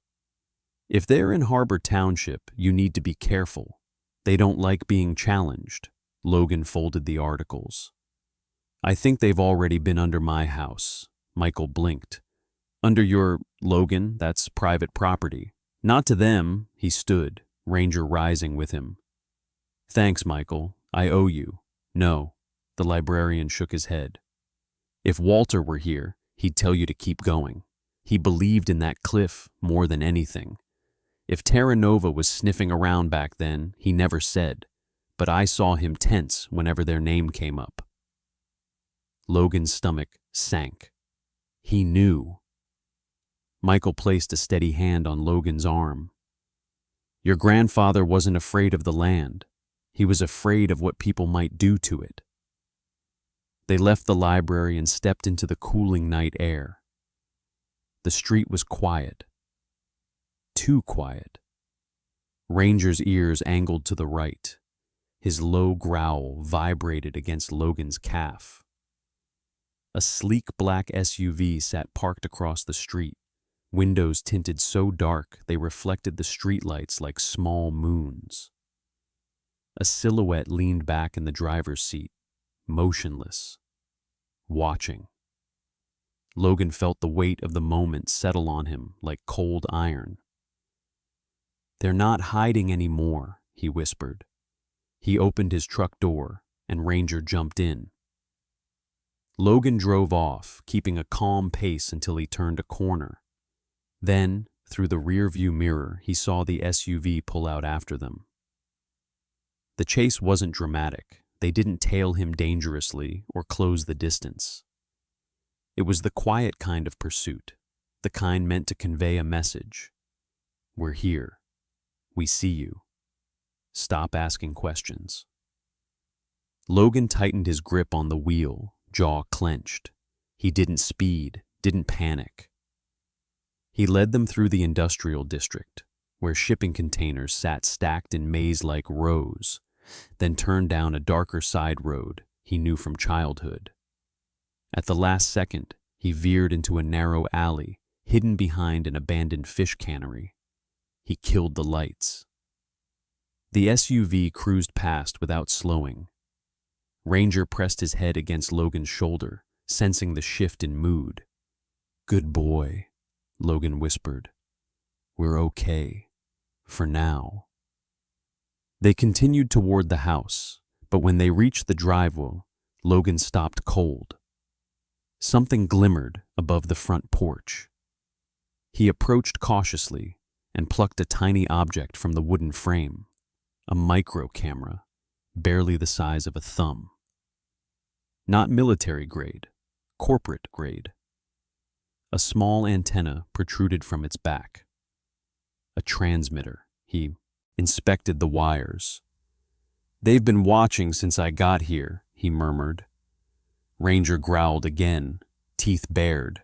"If they're in Harbor Township, you need to be careful. They don't like being challenged." Logan folded the articles. "I think they've already been under my house." Michael blinked. "Under your..." "Logan, that's private property." "Not to them." He stood, Ranger rising with him. "Thanks, Michael. I owe you." "No." The librarian shook his head. "If Walter were here, he'd tell you to keep going. He believed in that cliff more than anything. If Terra Nova was sniffing around back then, he never said, but I saw him tense whenever their name came up." Logan's stomach sank. He knew. Michael placed a steady hand on Logan's arm. "Your grandfather wasn't afraid of the land. He was afraid of what people might do to it." They left the library and stepped into the cooling night air. The street was quiet. Too quiet. Ranger's ears angled to the right. His low growl vibrated against Logan's calf. A sleek black SUV sat parked across the street, windows tinted so dark they reflected the streetlights like small moons. A silhouette leaned back in the driver's seat, motionless, watching. Logan felt the weight of the moment settle on him like cold iron. "They're not hiding anymore," he whispered. He opened his truck door, and Ranger jumped in. Logan drove off, keeping a calm pace until he turned a corner. Then, through the rearview mirror, he saw the SUV pull out after them. The chase wasn't dramatic. They didn't tail him dangerously or close the distance. It was the quiet kind of pursuit, the kind meant to convey a message. "We're here. We see you. Stop asking questions." Logan tightened his grip on the wheel, jaw clenched. He didn't speed, didn't panic. He led them through the industrial district, where shipping containers sat stacked in maze-like rows, then turned down a darker side road he knew from childhood. At the last second, he veered into a narrow alley, hidden behind an abandoned fish cannery. He killed the lights. The SUV cruised past without slowing. Ranger pressed his head against Logan's shoulder, sensing the shift in mood. "Good boy," Logan whispered. "We're okay. For now." They continued toward the house, but when they reached the driveway, Logan stopped cold. Something glimmered above the front porch. He approached cautiously and plucked a tiny object from the wooden frame, a micro camera, barely the size of a thumb. Not military grade, corporate grade. A small antenna protruded from its back. A transmitter. He inspected the wires. "They've been watching since I got here," he murmured. Ranger growled again, teeth bared.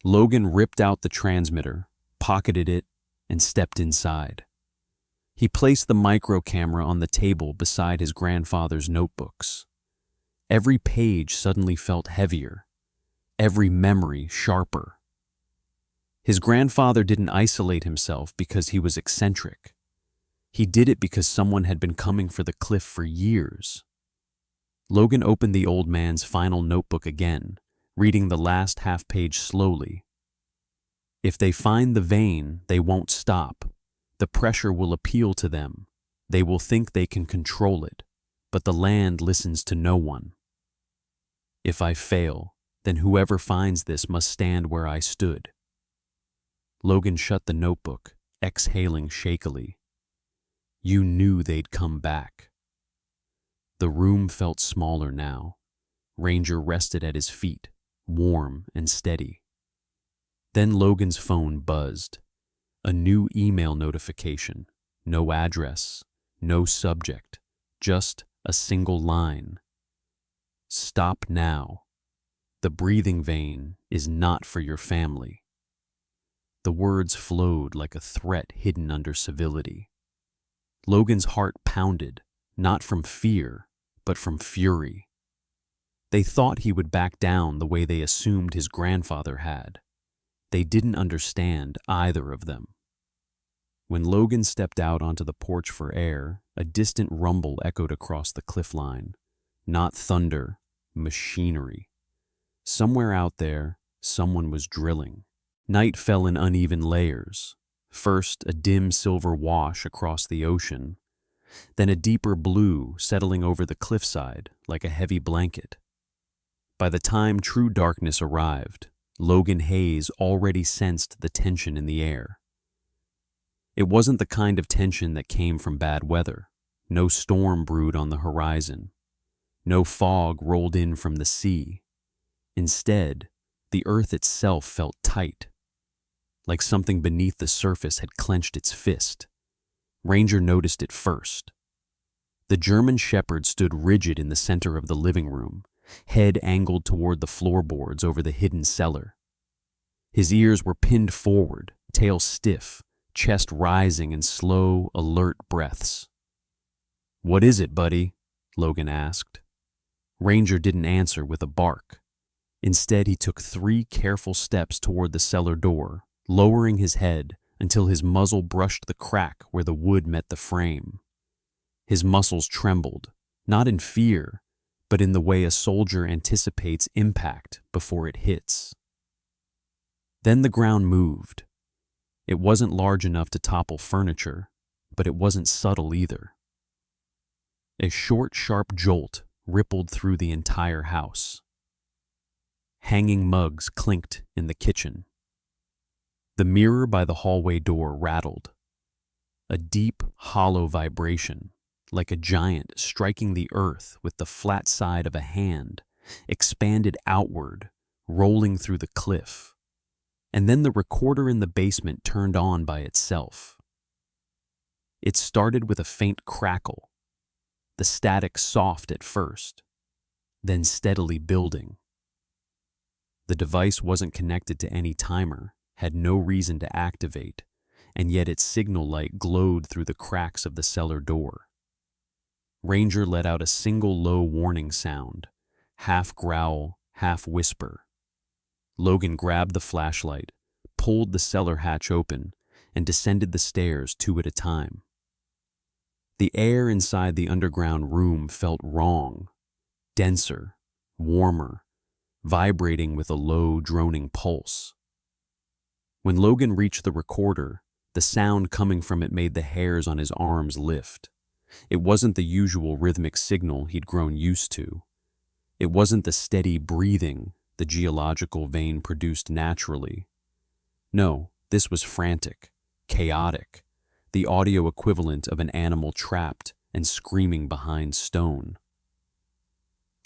Logan ripped out the transmitter, pocketed it, and stepped inside. He placed the micro camera on the table beside his grandfather's notebooks. Every page suddenly felt heavier, every memory sharper. His grandfather didn't isolate himself because he was eccentric. He did it because someone had been coming for the cliff for years. Logan opened the old man's final notebook again, reading the last half page slowly. If they find the vein, they won't stop. The pressure will appeal to them. They will think they can control it, but the land listens to no one. If I fail, then whoever finds this must stand where I stood. Logan shut the notebook, exhaling shakily. You knew they'd come back. The room felt smaller now. Ranger rested at his feet, warm and steady. Then Logan's phone buzzed. A new email notification. No address, no subject, just a single line. Stop now. The breathing vein is not for your family. The words flowed like a threat hidden under civility. Logan's heart pounded, not from fear, but from fury. They thought he would back down the way they assumed his grandfather had. They didn't understand either of them. When Logan stepped out onto the porch for air, a distant rumble echoed across the cliff line. Not thunder, machinery. Somewhere out there, someone was drilling. Night fell in uneven layers. First, a dim silver wash across the ocean, then a deeper blue settling over the cliffside like a heavy blanket. By the time true darkness arrived, Logan Hayes already sensed the tension in the air. It wasn't the kind of tension that came from bad weather. No storm brewed on the horizon. No fog rolled in from the sea. Instead, the earth itself felt tight, like something beneath the surface had clenched its fist. Ranger noticed it first. The German shepherd stood rigid in the center of the living room, head angled toward the floorboards over the hidden cellar. His ears were pinned forward, tail stiff, chest rising in slow, alert breaths. "What is it, buddy?" Logan asked. Ranger didn't answer with a bark. Instead, he took 3 careful steps toward the cellar door, lowering his head until his muzzle brushed the crack where the wood met the frame. His muscles trembled, not in fear, but in the way a soldier anticipates impact before it hits. Then the ground moved. It wasn't large enough to topple furniture, but it wasn't subtle either. A short, sharp jolt rippled through the entire house. Hanging mugs clinked in the kitchen. The mirror by the hallway door rattled. A deep, hollow vibration, like a giant striking the earth with the flat side of a hand, expanded outward, rolling through the cliff. And then the recorder in the basement turned on by itself. It started with a faint crackle, the static soft at first, then steadily building. The device wasn't connected to any timer, had no reason to activate, and yet its signal light glowed through the cracks of the cellar door. Ranger let out a single low warning sound, half growl, half whisper. Logan grabbed the flashlight, pulled the cellar hatch open, and descended the stairs 2 at a time. The air inside the underground room felt wrong, denser, warmer, vibrating with a low, droning pulse. When Logan reached the recorder, the sound coming from it made the hairs on his arms lift. It wasn't the usual rhythmic signal he'd grown used to. It wasn't the steady breathing the geological vein produced naturally. No, this was frantic, chaotic, the audio equivalent of an animal trapped and screaming behind stone.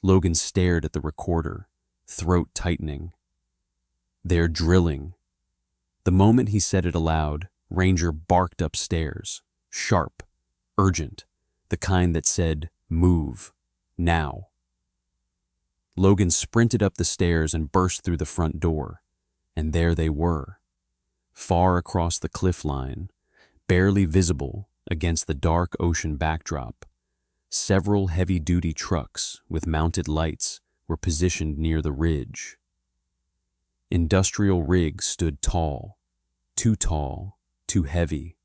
Logan stared at the recorder, throat tightening. "They're drilling." The moment he said it aloud, Ranger barked upstairs, sharp, urgent, the kind that said, "Move, now." Logan sprinted up the stairs and burst through the front door, and there they were, far across the cliff line, barely visible against the dark ocean backdrop, several heavy-duty trucks with mounted lights were positioned near the ridge. Industrial rigs stood tall, too heavy,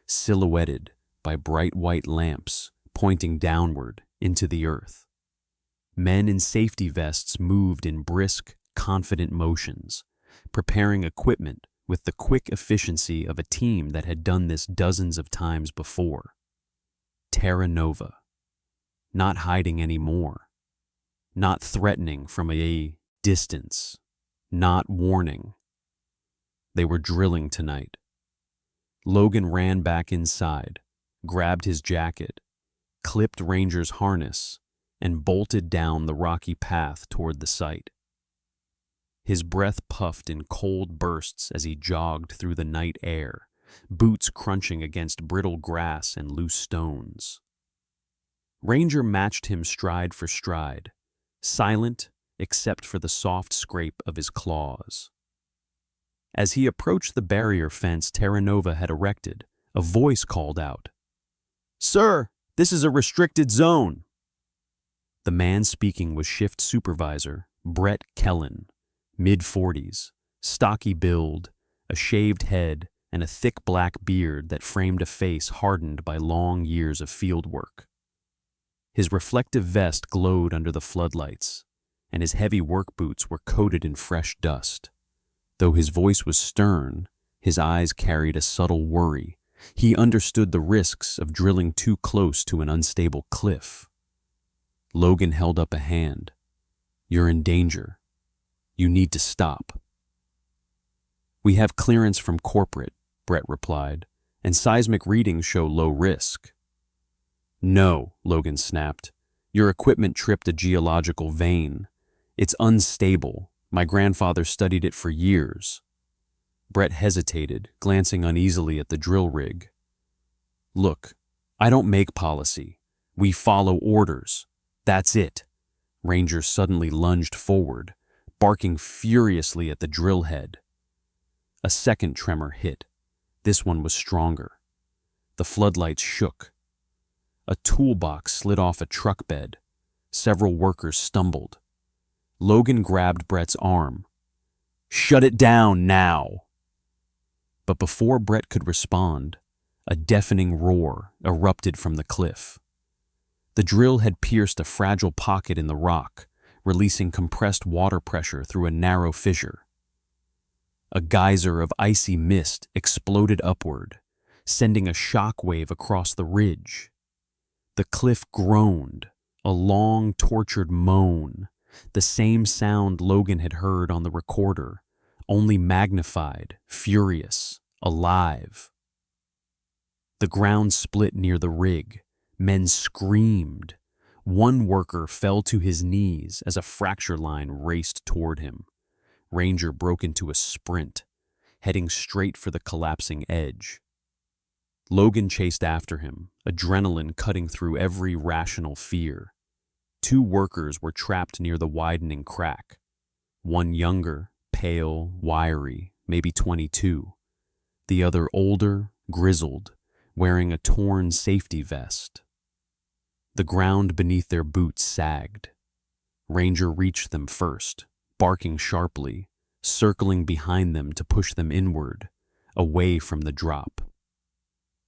silhouetted by bright white lamps pointing downward into the earth. Men in safety vests moved in brisk, confident motions, preparing equipment with the quick efficiency of a team that had done this dozens of times before. Terra Nova. Not hiding anymore. Not threatening from a distance. Not warning. They were drilling tonight. Logan ran back inside, grabbed his jacket, clipped Ranger's harness, and bolted down the rocky path toward the site. His breath puffed in cold bursts as he jogged through the night air, boots crunching against brittle grass and loose stones. Ranger matched him stride for stride, silent except for the soft scrape of his claws. As he approached the barrier fence Terra Nova had erected, a voice called out, "Sir, this is a restricted zone." The man speaking was shift supervisor Brett Kellen, mid-40s, stocky build, a shaved head, and a thick black beard that framed a face hardened by long years of field work. His reflective vest glowed under the floodlights, and his heavy work boots were coated in fresh dust. Though his voice was stern, his eyes carried a subtle worry. He understood the risks of drilling too close to an unstable cliff. Logan held up a hand. "You're in danger. You need to stop." "We have clearance from corporate," Brett replied, "and seismic readings show low risk." "No," Logan snapped. "Your equipment tripped a geological vein. It's unstable. My grandfather studied it for years." Brett hesitated, glancing uneasily at the drill rig. "Look, I don't make policy. We follow orders. That's it." Ranger suddenly lunged forward, barking furiously at the drill head. A second tremor hit. This one was stronger. The floodlights shook. A toolbox slid off a truck bed. Several workers stumbled. Logan grabbed Brett's arm. "Shut it down now!" But before Brett could respond, a deafening roar erupted from the cliff. The drill had pierced a fragile pocket in the rock, releasing compressed water pressure through a narrow fissure. A geyser of icy mist exploded upward, sending a shock wave across the ridge. The cliff groaned, a long, tortured moan, the same sound Logan had heard on the recorder, only magnified, furious, alive. The ground split near the rig. Men screamed. One worker fell to his knees as a fracture line raced toward him. Ranger broke into a sprint, heading straight for the collapsing edge. Logan chased after him, adrenaline cutting through every rational fear. Two workers were trapped near the widening crack. One younger, pale, wiry, maybe 22. The other older, grizzled, wearing a torn safety vest. The ground beneath their boots sagged. Ranger reached them first, barking sharply, circling behind them to push them inward, away from the drop.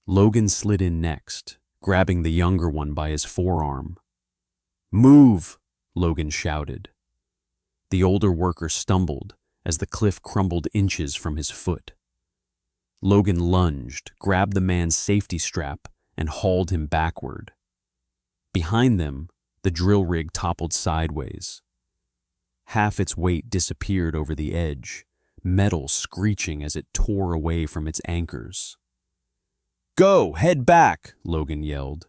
Logan slid in next, grabbing the younger one by his forearm. "Move!" Logan shouted. The older worker stumbled as the cliff crumbled inches from his foot. Logan lunged, grabbed the man's safety strap, and hauled him backward. Behind them, the drill rig toppled sideways. Half its weight disappeared over the edge, metal screeching as it tore away from its anchors. "Go! Head back!" Logan yelled.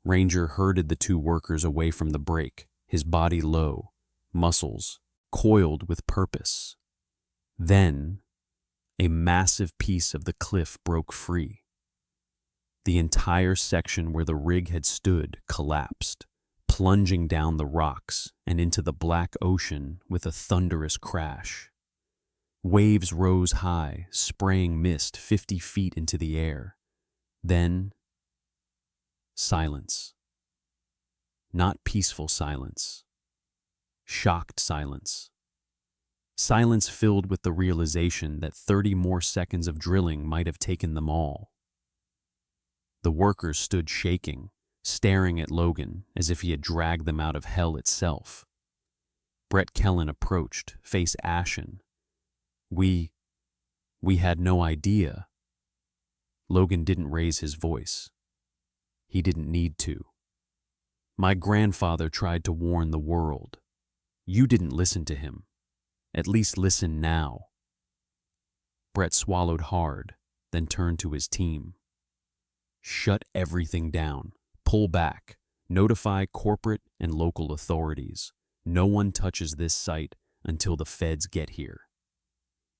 Ranger herded the two workers away from the break, his body low, muscles coiled with purpose. Then, a massive piece of the cliff broke free. The entire section where the rig had stood collapsed, plunging down the rocks and into the black ocean with a thunderous crash. Waves rose high, spraying mist 50 feet into the air. Then, Silence. Not peaceful silence. Shocked silence. Silence filled with the realization that 30 more seconds of drilling might have taken them all. The workers stood shaking, staring at Logan as if he had dragged them out of hell itself. Brett Kellen approached, face ashen. We had no idea. Logan didn't raise his voice. He didn't need to. My grandfather tried to warn the world. You didn't listen to him. At least listen now. Brett swallowed hard, then turned to his team. Shut everything down. Pull back. Notify corporate and local authorities. No one touches this site until the feds get here.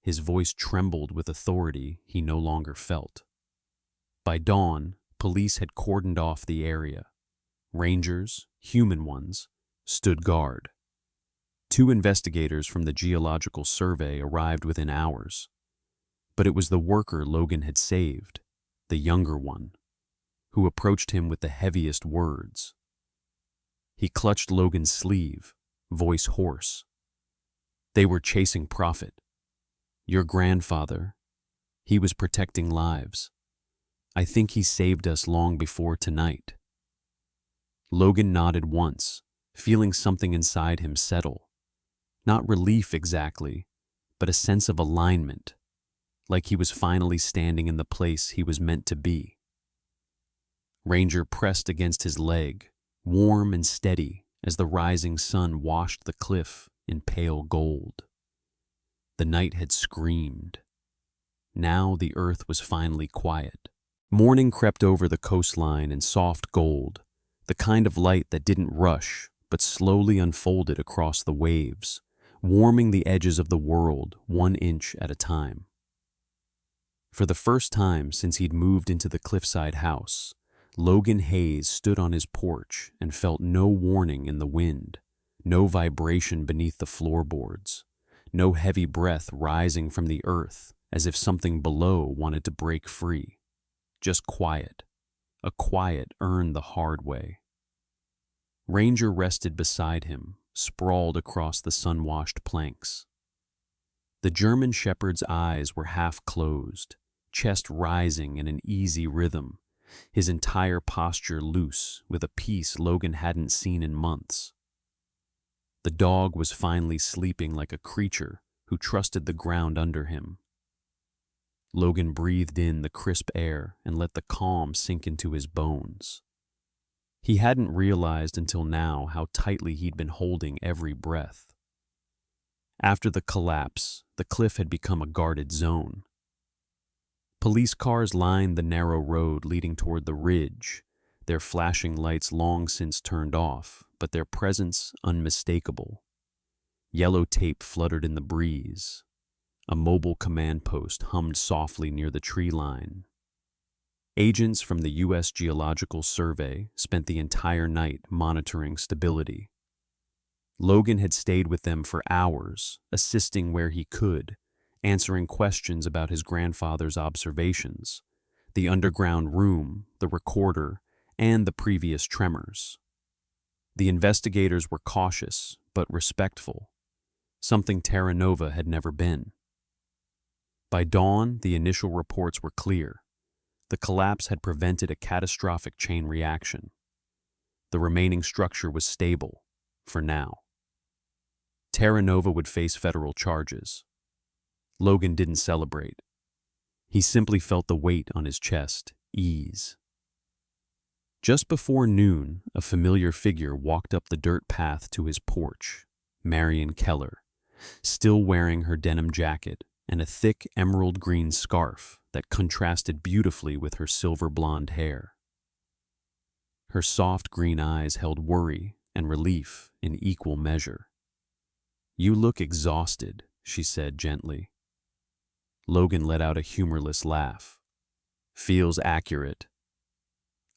His voice trembled with authority he no longer felt. By dawn, police had cordoned off the area. Rangers, human ones, stood guard. 2 investigators from the Geological Survey arrived within hours. But it was the worker Logan had saved, the younger one, who approached him with the heaviest words. He clutched Logan's sleeve, voice hoarse. They were chasing profit. Your grandfather, he was protecting lives. I think he saved us long before tonight. Logan nodded once, feeling something inside him settle. Not relief exactly, but a sense of alignment, like he was finally standing in the place he was meant to be. Ranger pressed against his leg, warm and steady as the rising sun washed the cliff in pale gold. The night had screamed. Now the earth was finally quiet. Morning crept over the coastline in soft gold, the kind of light that didn't rush but slowly unfolded across the waves, warming the edges of the world 1 inch at a time. For the first time since he'd moved into the Cliffside house, Logan Hayes stood on his porch and felt no warning in the wind, no vibration beneath the floorboards, no heavy breath rising from the earth as if something below wanted to break free. Just quiet, a quiet earned the hard way. Ranger rested beside him, sprawled across the sun-washed planks. The German shepherd's eyes were half closed, chest rising in an easy rhythm, his entire posture loose with a peace Logan hadn't seen in months. The dog was finally sleeping like a creature who trusted the ground under him. Logan breathed in the crisp air and let the calm sink into his bones. He hadn't realized until now how tightly he'd been holding every breath. After the collapse, the cliff had become a guarded zone. Police cars lined the narrow road leading toward the ridge, their flashing lights long since turned off, but their presence unmistakable. Yellow tape fluttered in the breeze. A mobile command post hummed softly near the tree line. Agents from the U.S. Geological Survey spent the entire night monitoring stability. Logan had stayed with them for hours, assisting where he could, answering questions about his grandfather's observations, the underground room, the recorder, and the previous tremors. The investigators were cautious but respectful, something Terra Nova had never been. By dawn, the initial reports were clear. The collapse had prevented a catastrophic chain reaction. The remaining structure was stable, for now. Terra Nova would face federal charges. Logan didn't celebrate. He simply felt the weight on his chest ease. Just before noon, a familiar figure walked up the dirt path to his porch, Marion Keller, still wearing her denim jacket and a thick emerald green scarf that contrasted beautifully with her silver blonde hair. Her soft green eyes held worry and relief in equal measure. "You look exhausted," she said gently. Logan let out a humorless laugh. "Feels accurate.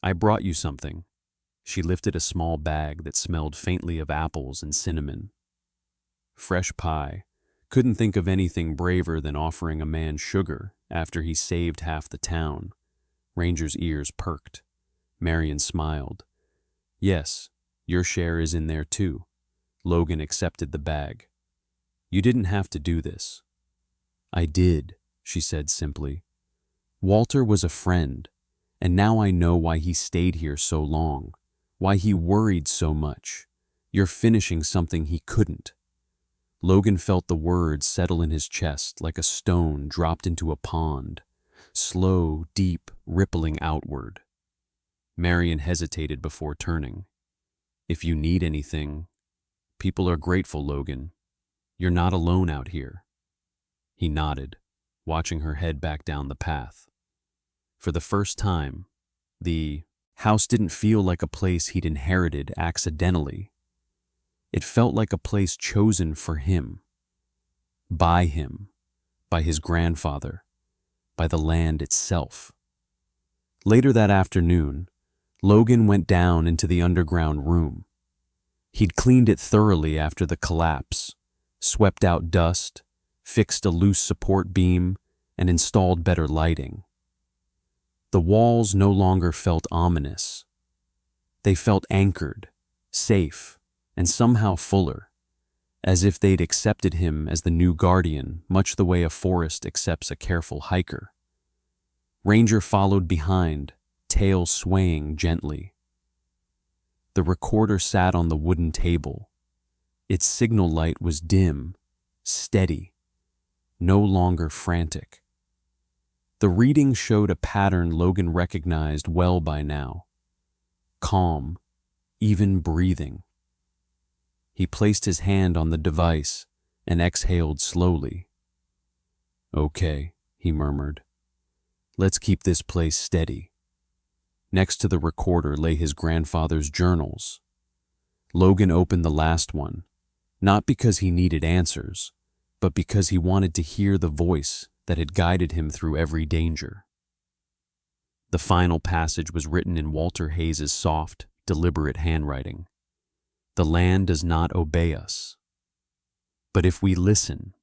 I brought you something." She lifted a small bag that smelled faintly of apples and cinnamon. Fresh pie. Couldn't think of anything braver than offering a man sugar after he saved half the town. Ranger's ears perked. Marion smiled. Yes, your share is in there too. Logan accepted the bag. You didn't have to do this. I did, she said simply. Walter was a friend, and now I know why he stayed here so long, why he worried so much. You're finishing something he couldn't. Logan felt the words settle in his chest like a stone dropped into a pond, slow, deep, rippling outward. Marion hesitated before turning. If you need anything, people are grateful, Logan. You're not alone out here. He nodded, watching her head back down the path. For the first time, the house didn't feel like a place he'd inherited accidentally. It felt like a place chosen for him, by his grandfather, by the land itself. Later that afternoon, Logan went down into the underground room. He'd cleaned it thoroughly after the collapse, swept out dust, fixed a loose support beam, and installed better lighting. The walls no longer felt ominous. They felt anchored, safe, and somehow fuller, as if they'd accepted him as the new guardian, much the way a forest accepts a careful hiker. Ranger followed behind, tail swaying gently. The recorder sat on the wooden table. Its signal light was dim, steady, no longer frantic. The reading showed a pattern Logan recognized well by now. Calm, even breathing. He placed his hand on the device and exhaled slowly. Okay, he murmured. Let's keep this place steady. Next to the recorder lay his grandfather's journals. Logan opened the last one, not because he needed answers, but because he wanted to hear the voice that had guided him through every danger. The final passage was written in Walter Hayes's soft, deliberate handwriting. The land does not obey us. But if we listen,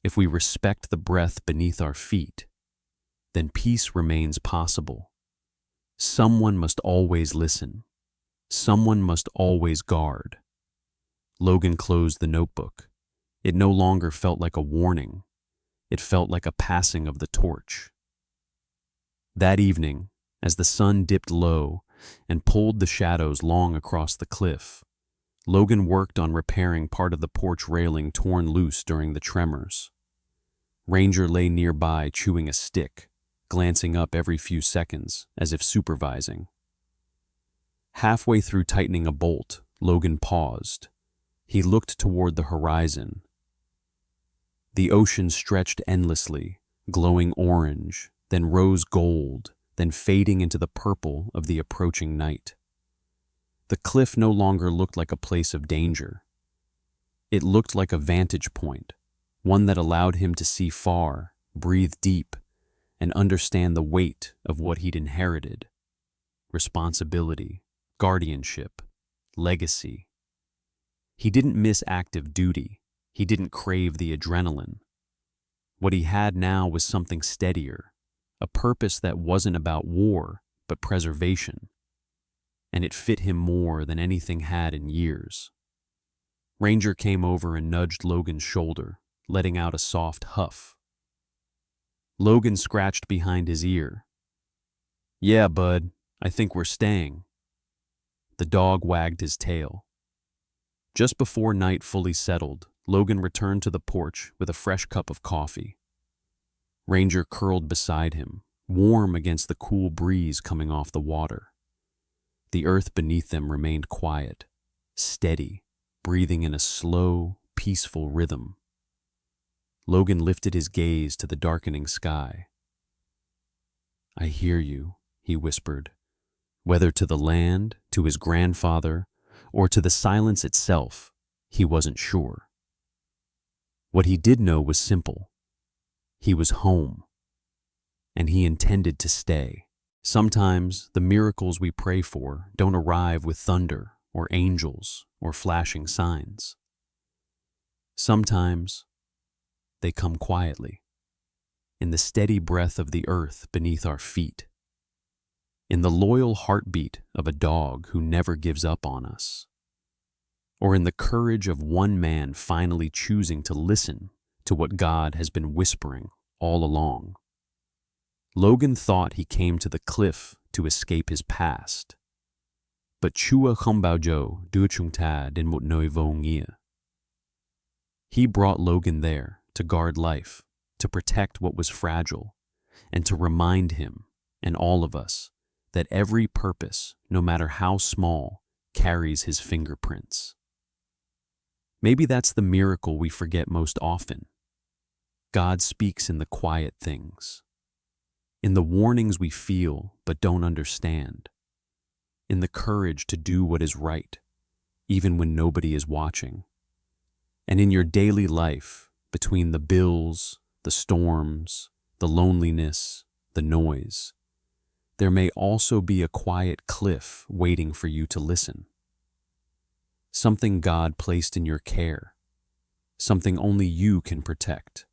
if we respect the breath beneath our feet, then peace remains possible. Someone must always listen. Someone must always guard. Logan closed the notebook. It no longer felt like a warning. It felt like a passing of the torch. That evening, as the sun dipped low and pulled the shadows long across the cliff, Logan worked on repairing part of the porch railing torn loose during the tremors. Ranger lay nearby chewing a stick, glancing up every few seconds as if supervising. Halfway through tightening a bolt, Logan paused. He looked toward the horizon. The ocean stretched endlessly, glowing orange, then rose gold, then fading into the purple of the approaching night. The cliff no longer looked like a place of danger. It looked like a vantage point, one that allowed him to see far, breathe deep, and understand the weight of what he'd inherited. Responsibility, guardianship, legacy. He didn't miss active duty. He didn't crave the adrenaline. What he had now was something steadier, a purpose that wasn't about war, but preservation. And it fit him more than anything had in years. Ranger came over and nudged Logan's shoulder, letting out a soft huff. Logan scratched behind his ear. Yeah, bud, I think we're staying. The dog wagged his tail. Just before night fully settled, Logan returned to the porch with a fresh cup of coffee. Ranger curled beside him, warm against the cool breeze coming off the water. The earth beneath them remained quiet, steady, breathing in a slow, peaceful rhythm. Logan lifted his gaze to the darkening sky. I hear you, he whispered, whether to the land, to his grandfather, or to the silence itself, he wasn't sure. What he did know was simple. He was home, and he intended to stay. Sometimes the miracles we pray for don't arrive with thunder or angels or flashing signs. Sometimes they come quietly, in the steady breath of the earth beneath our feet. in the loyal heartbeat of a dog who never gives up on us, or in the courage of one man finally choosing to listen to what God has been whispering all along. Logan thought he came to the cliff to escape his past, but Chua Khumbaujo duachungta din một nơi vô nghĩa. He brought Logan there to guard life, to protect what was fragile, and to remind him and all of us that every purpose, no matter how small, carries his fingerprints. Maybe that's the miracle we forget most often. God speaks in the quiet things, in the warnings we feel but don't understand, in the courage to do what is right, even when nobody is watching. And in your daily life, between the bills, the storms, the loneliness, the noise, there may also be a quiet cliff waiting for you to listen. Something God placed in your care, something only you can protect.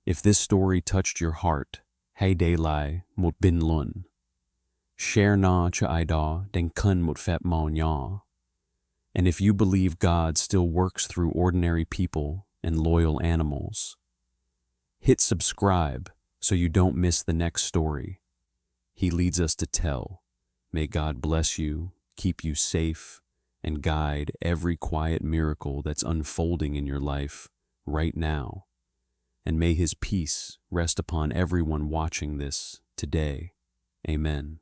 If this story touched your heart, hay day lai một bin lun. Share na cha ida den kun một phép mao nya. And if you believe God still works through ordinary people and loyal animals, hit subscribe so you don't miss the next story He leads us to tell. May God bless you, keep you safe, and guide every quiet miracle that's unfolding in your life right now. And may His peace rest upon everyone watching this today. Amen.